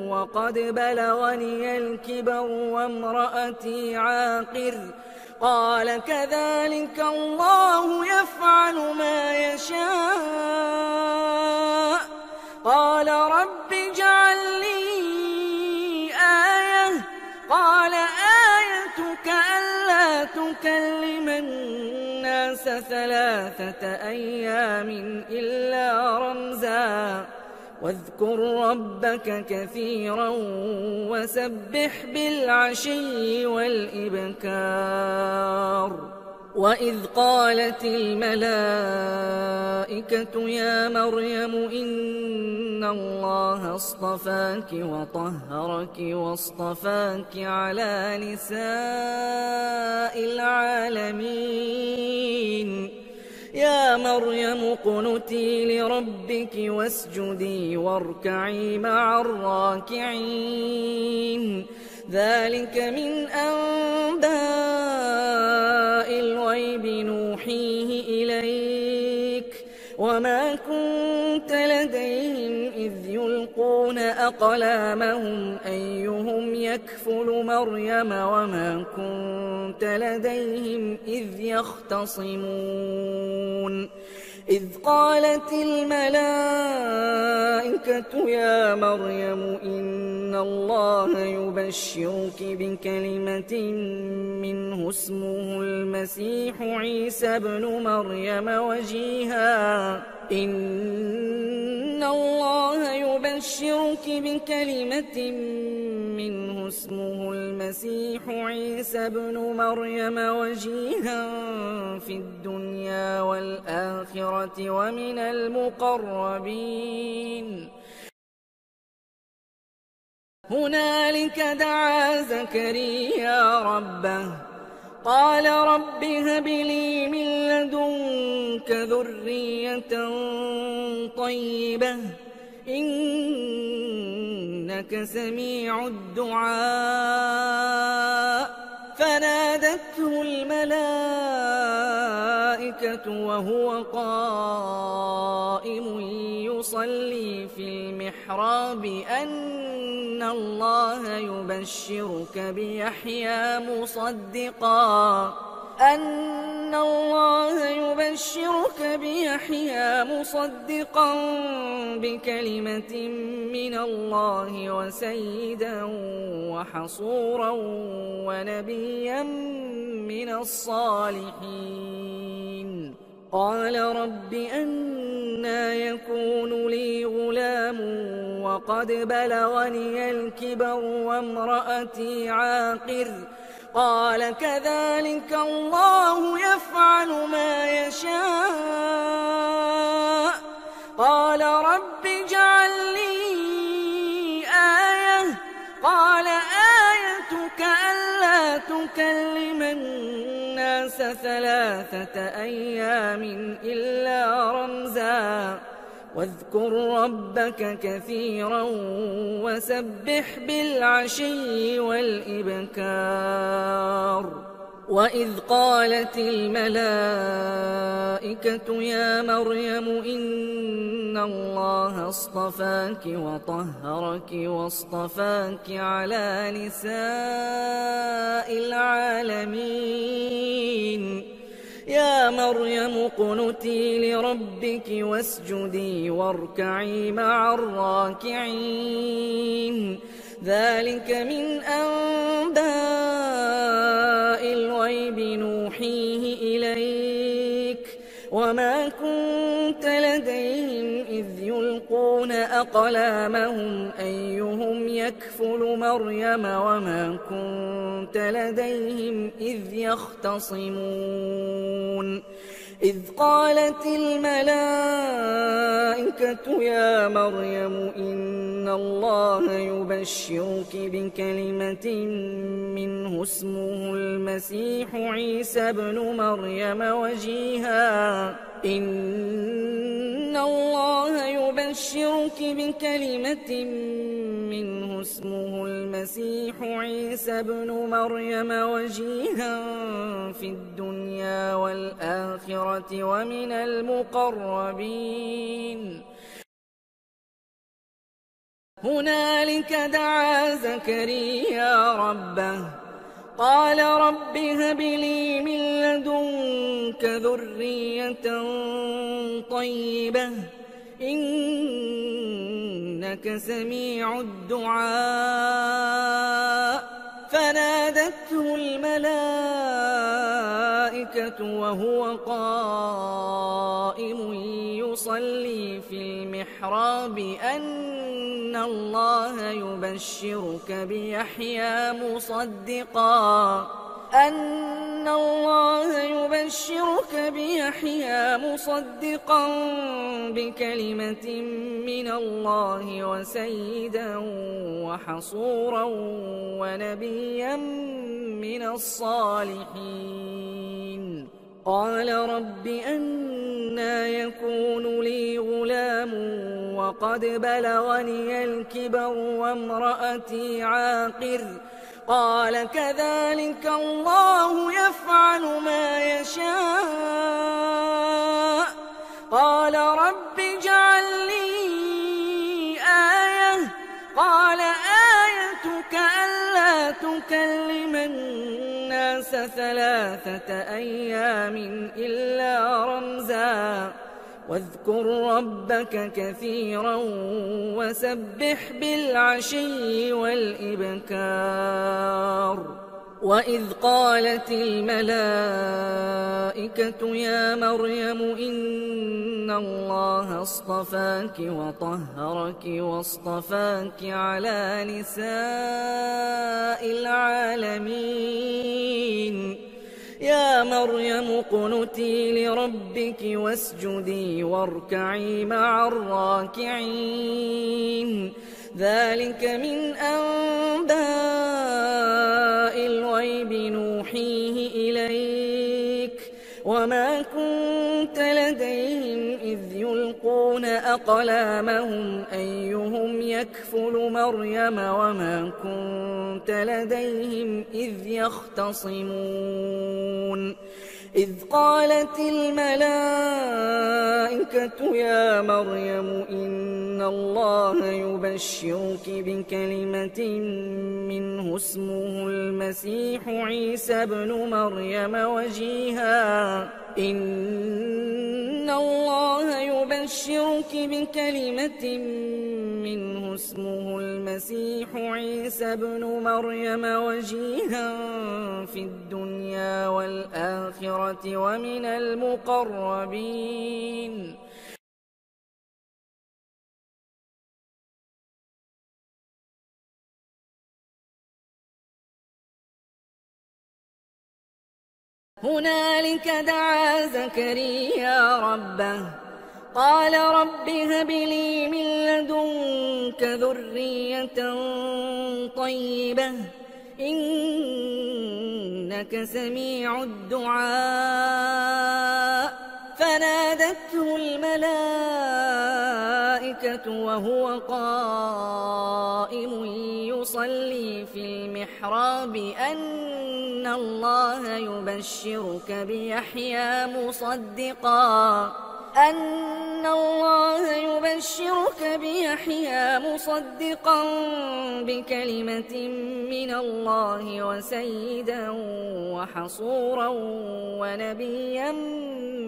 وقد بلغني الكبر وامرأتي عاقر قال كذلك الله يفعل ما يشاء قال رب اجعل لي آية قال آيتك ألا تكلم الناس 3 أيام إلا رمزا واذكر ربك كثيرا وسبح بالعشي والإبكار وإذ قالت الملائكة يا مريم إن الله اصطفاك وطهرك واصطفاك على نساء العالمين يا مريم اقنتي لربك واسجدي واركعي مع الراكعين ذلك من أنباء الغيب نوحيه إليك وما كنت لديهم إذ يلقون أقلامهم أيهم يكفل مريم وما كنت لديهم إذ يختصمون إذ قالت الملائكة يا مريم إن الله يبشرك بكلمة منه اسمه المسيح عيسى ابن مريم وجيها إن الله يبشرك بكلمة منه اسمه المسيح عيسى ابن مريم وجيها في الدنيا والآخرة ومن المقربين هنالك دعا زكريا ربه قال رب هب لي من لدنك ذرية طيبة إنك سميع الدعاء فنادته الملائكة وهو قائم يصلي في المحراب أن الله يبشرك بيحيى مصدقا بكلمة من الله وسيدا وحصورا ونبيا من الصالحين. قال رب أنى يكون لي غلام وقد بلغني الكبر وامرأتي عاقر. قال كذلك الله يفعل ما يشاء. قال رب اجعل لي آية. قال آيتك ألا تكلم الناس 3 أيام إلا رمزا واذكر ربك كثيرا وسبح بالعشي والإبكار. وإذ قالت الملائكة يا مريم إن الله اصطفاك وطهرك واصطفاك على نساء العالمين. يا مريم اقنتي لربك واسجدي واركعي مع الراكعين. ذلك من أنباء الغيب نوحيه إليك وما كنت لديهم إذ يلقون أقلامهم أيهم يكفل مريم وما كنت لديهم إذ يختصمون. إذ قالت الملائكة يا مريم إن الله يبشرك بكلمة منه اسمه المسيح عيسى ابن مريم وجيها. إن الله يبشرك بكلمة منه اسمه المسيح عيسى ابن مريم وجيها في الدنيا والآخرة ومن المقربين. هنالك دعا زكريا ربه قال رب هب لي من لدنك ذرية طيبة إنك سميع الدعاء. فنادته الملائكة وهو قائم يصلي في المحراب أن الله يبشرك بيحيى مصدقا بكلمة من الله وسيدا وحصورا ونبيا من الصالحين. قال رب أنى يكون لي غلام وقد بلغني الكبر وامرأتي عاقر. قال كذلك الله يفعل ما يشاء. قال رب اجعل لي آية. قال آيتك ألا تكلم الناس 3 أيام إلا رمزا واذكر ربك كثيرا وسبح بالعشي والإبكار. وإذ قالت الملائكة يا مريم إن الله اصطفاك وطهرك واصطفاك على نساء العالمين. يا مريم اقنتي لربك واسجدي واركعي مع الراكعين. ذلك من أنباء الغيب نوحيه إليك وما كنت لديهم إذ يلقون أقلامهم أيهم يكفل مريم وما كنت لديهم إذ يختصمون إذ قالت الملائكة يا مريم إن الله يبشرك بكلمة منه اسمه المسيح عيسى ابن مريم وجيها إن الله يبشرك بكلمة منه اسمه المسيح عيسى ابن مريم وجيها في الدنيا والآخرة ومن المقربين هنالك دعا زكريا ربه قال رب هب لي من لدنك ذرية طيبة إنك سميع الدعاء فنادته الملائكة وهو قائم يصلي في المحراب أن الله يبشرك بيحيى مصدقا بكلمة من الله وسيدا وحصورا ونبيا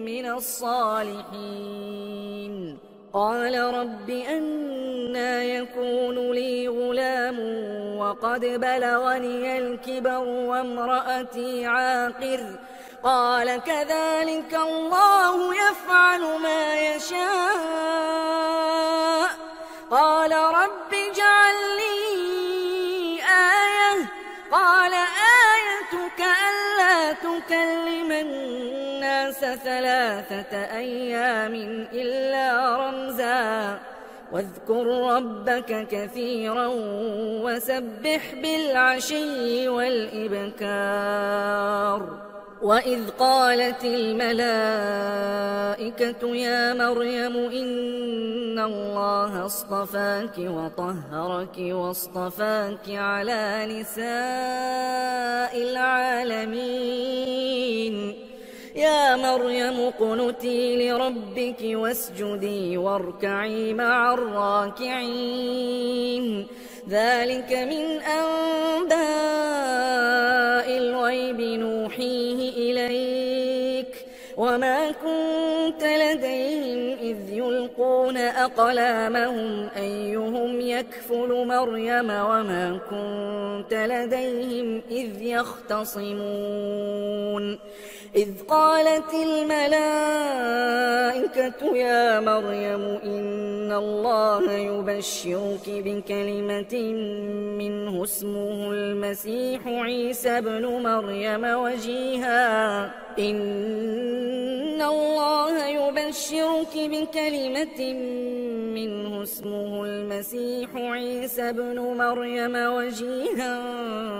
من الصالحين قال رب أنى يكون لي غلام وقد بلغني الكبر وامرأتي عاقر قال كذلك الله يفعل ما يشاء قال رب اجعل لي آية قال آيتك ألا تكلم الناس 3 أيام إلا رمزا واذكر ربك كثيرا وسبح بالعشي والإبكار وإذ قالت الملائكة يا مريم إن الله اصطفاك وطهرك واصطفاك على نساء العالمين يا مريم اقنتي لربك واسجدي واركعي مع الراكعين ذلك من أنباء الغيب نوحيه إليك وما كنت لديهم إذ يلقون أقلامهم أيهم يكفل مريم وما كنت لديهم إذ يختصمون إذ قالت الملائكة يا مريم إن الله يبشرك بكلمة منه اسمه المسيح عيسى ابن مريم وجيها إن الله يبشرك بكلمة منه اسمه المسيح عيسى ابن مريم وجيها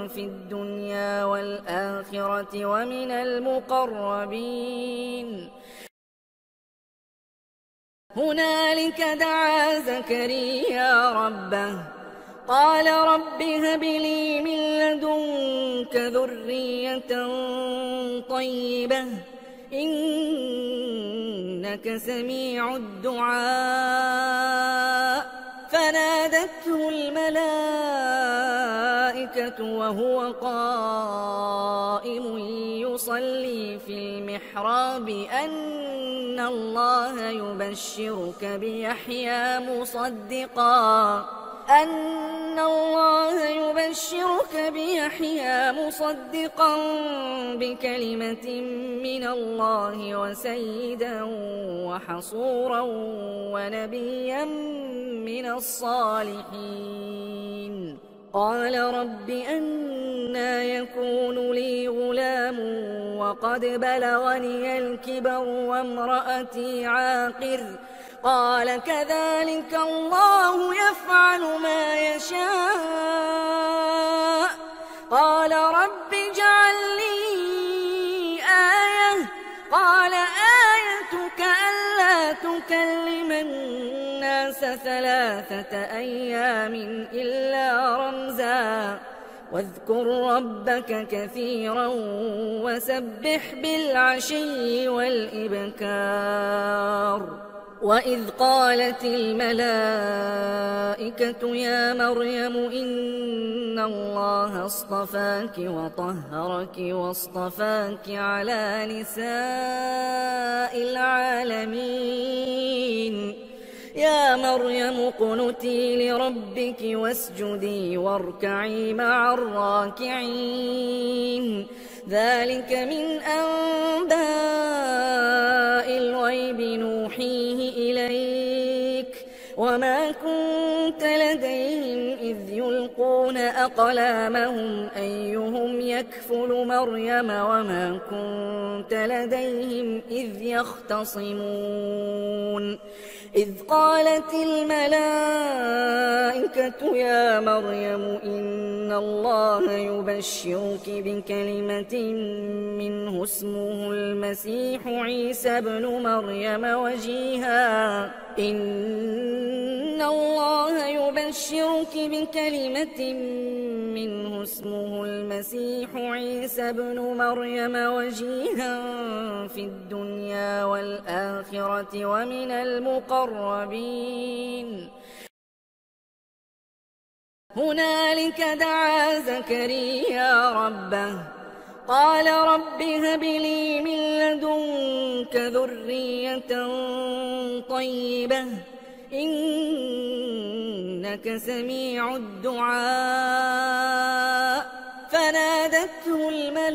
في الدنيا والآخرة ومن المقربين هنالك دعا زكريا ربه قال رب هب لي من لدنك ذرية طيبة إنك سميع الدعاء فنادته الملائكة وهو قائم يصلي في المحراب أن الله يبشرك بيحيى مصدقا بكلمة من الله وسيدا وحصورا ونبيا من الصالحين قال رب أنى يكون لي غلام وقد بلغني الكبر وامرأتي عاقر قال كذلك الله يفعل ما يشاء قال رب اجعل لي آية قال آيتك ألا تكلم الناس 3 أيام إلا رمزا واذكر ربك كثيرا وسبح بالعشي والإبكار وإذ قالت الملائكة يا مريم إن الله اصطفاك وطهرك واصطفاك على نساء العالمين يا مريم اقنتي لربك واسجدي واركعي مع الراكعين ذلك من أنباء الغيب نوحيه إليك وما كنت لديهم إذ يلقون أقلامهم أيهم يكفل مريم وما كنت لديهم إذ يختصمون إذ قالت الملائكة يا مريم إن الله يبشرك بكلمة منه اسمه المسيح عيسى ابن مريم وجيها إن الله يبشرك بكلمة منه اسمه المسيح عيسى ابن مريم وجيها في الدنيا والآخرة ومن المقربين هنالك دعا زكريا ربه قال رب هب لي من لدنك ذرية طيبة إنك سميع الدعاء فنادته الملائكة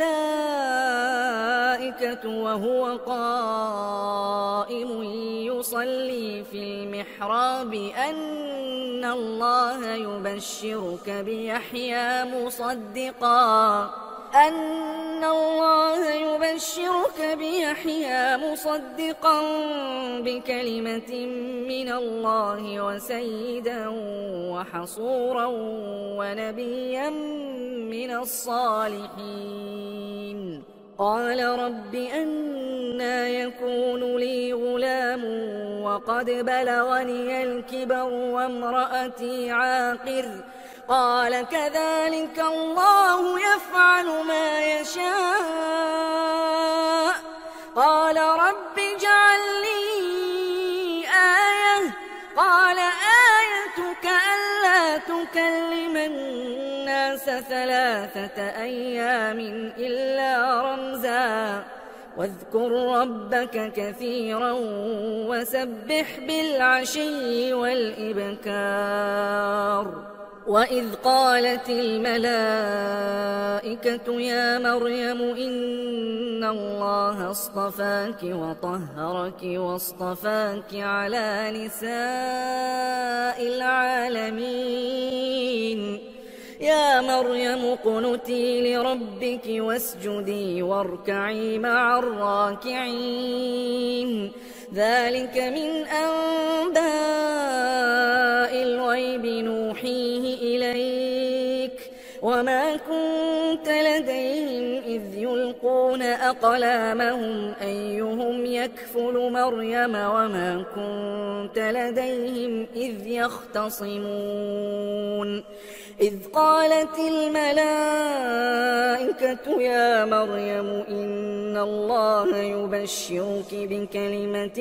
وهو قائم يصلي في المحراب أن الله يبشرك بيحيى مصدقا بكلمة من الله وسيدا وحصورا ونبيا من الصالحين قال رب أنى يكون لي غلام وقد بلغني الكبر وامرأتي عاقر قال كذلك الله يفعل ما يشاء قال رب اجعل لي آية قال آيتك ألا تكلم الناس 3 أيام إلا رمزا واذكر ربك كثيرا وسبح بالعشي والإبكار وإذ قالت الملائكة يا مريم إن الله اصطفاك وطهرك واصطفاك على نساء العالمين يا مريم اقنتي لربك واسجدي واركعي مع الراكعين ذلك من أنباء الغيب نوحيه إليك وما كنت لديهم إذ يلقون أقلامهم أيهم يكفل مريم وما كنت لديهم إذ يختصمون إذ قالت الملائكة يا مريم إن الله يبشرك بكلمة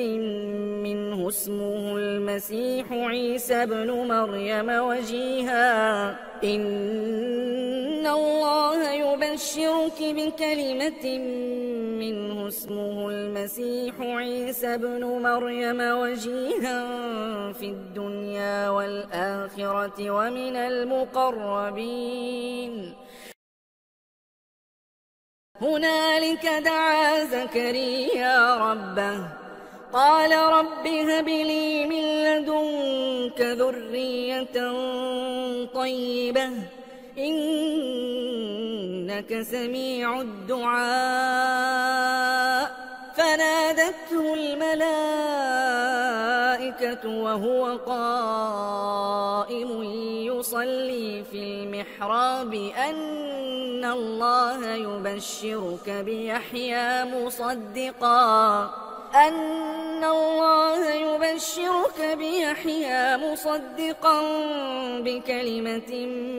منه اسمه المسيح عيسى ابن مريم وجيها إن الله يبشرك بكلمة منه اسمه المسيح عيسى ابن مريم وجيها في الدنيا والآخرة ومن المقربين هنالك دعا زكريا ربه قال رب هب لي من لدنك ذرية طيبة إنك سميع الدعاء فنادته الملائكة وهو قائم يصلي في المحراب أن الله يبشرك بيحيى مصدقا بكلمة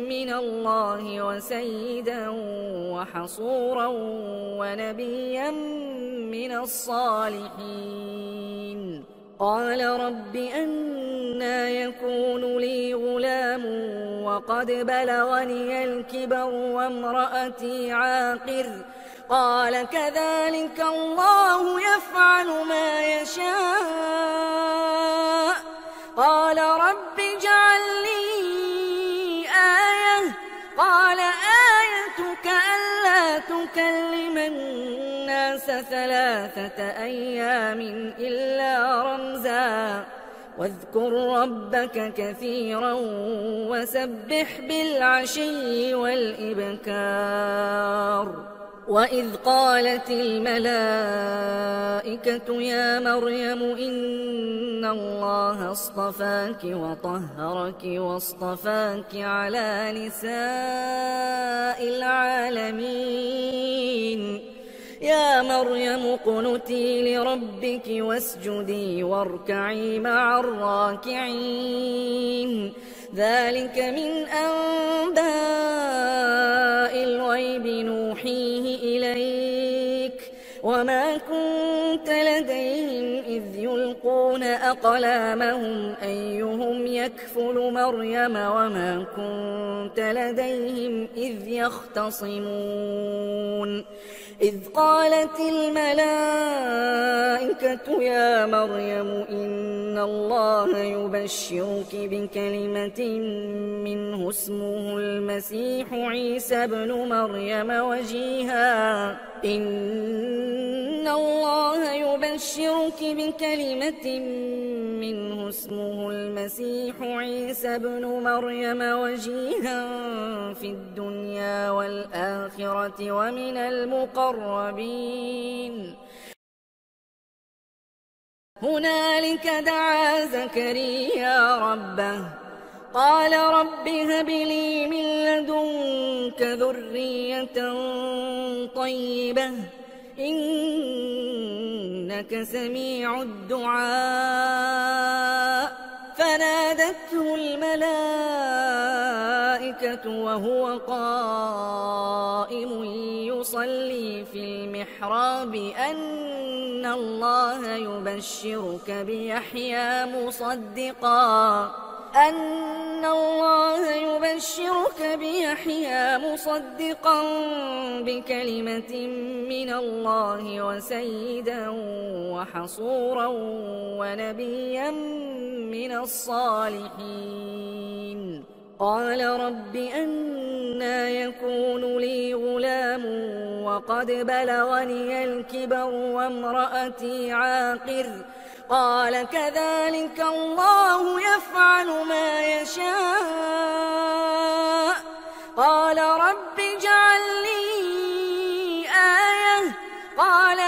من الله وسيدا وحصورا ونبيا من الصالحين. قال رب أنى يكون لي غلام وقد بلغني الكبر وامرأتي عاقر؟ قال كذلك الله يفعل ما يشاء. قال رب اجعل لي آية. قال آيتك ألا تكلم الناس 3 أيام إلا رمزا واذكر ربك كثيرا وسبح بالعشي والإبكار. وإذ قالت الملائكة يا مريم إن الله اصطفاك وطهرك واصطفاك على نساء العالمين. يا مريم اقنتي لربك واسجدي واركعي مع الراكعين. ذلك من أنباء الغيب نوحيه إليك وما كنت لديهم إذ يلقون أقلامهم أيهم يكفل مريم وما كنت لديهم إذ يختصمون. إذ قالت الملائكة يا مريم إن الله يبشرك بكلمة منه اسمه المسيح عيسى ابن مريم وجيها. إن الله يبشرك بكلمة منه اسمه المسيح عيسى ابن مريم وجيها في الدنيا والآخرة ومن المقربين. هنالك دعا زكريا ربه قال رب هب لي من لدنك ذرية طيبة إنك سميع الدعاء. فنادته الملائكة وهو قائم يصلي في المحراب أن الله يبشرك بيحيى مصدقا بكلمة من الله وسيدا وحصورا ونبيا من الصالحين. قال رب أنى يكون لي غلام وقد بلغني الكبر وامرأتي عاقر؟ قال كذلك الله يفعل ما يشاء. قال رب اجعل لي آية. قال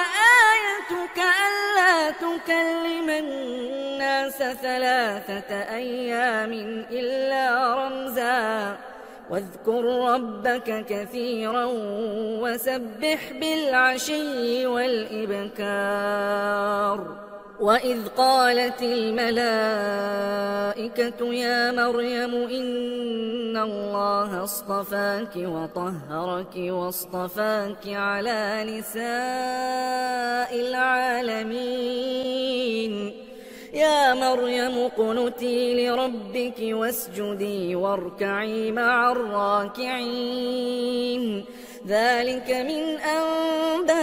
آيتك ألا تكلم الناس 3 أيام إلا رمزا واذكر ربك كثيرا وسبح بالعشي والإبكار. وإذ قالت الملائكة يا مريم إن الله اصطفاك وطهرك واصطفاك على نساء العالمين. يا مريم اقنتي لربك واسجدي واركعي مع الراكعين. ذلك من أنباء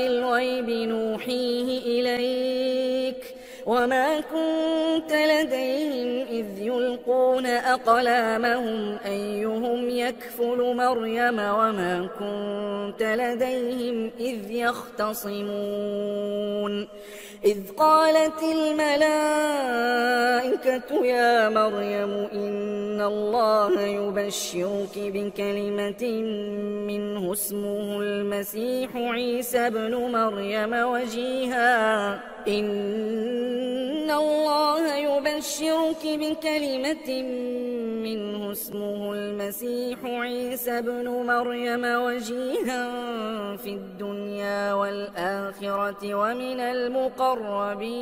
الغيب نوحيه إليك وما كنت لديهم إذ يلقون أقلامهم أيهم يكفل مريم وما كنت لديهم إذ يختصمون. إذ قالت الملائكة يا مريم إن الله يبشرك بكلمة منه اسمه المسيح عيسى ابن مريم وجيها. إن الله يبشرك بكلمة ذرية منه اسمه المسيح عيسى ابن مريم وجيها في الدنيا والآخرة ومن المقربين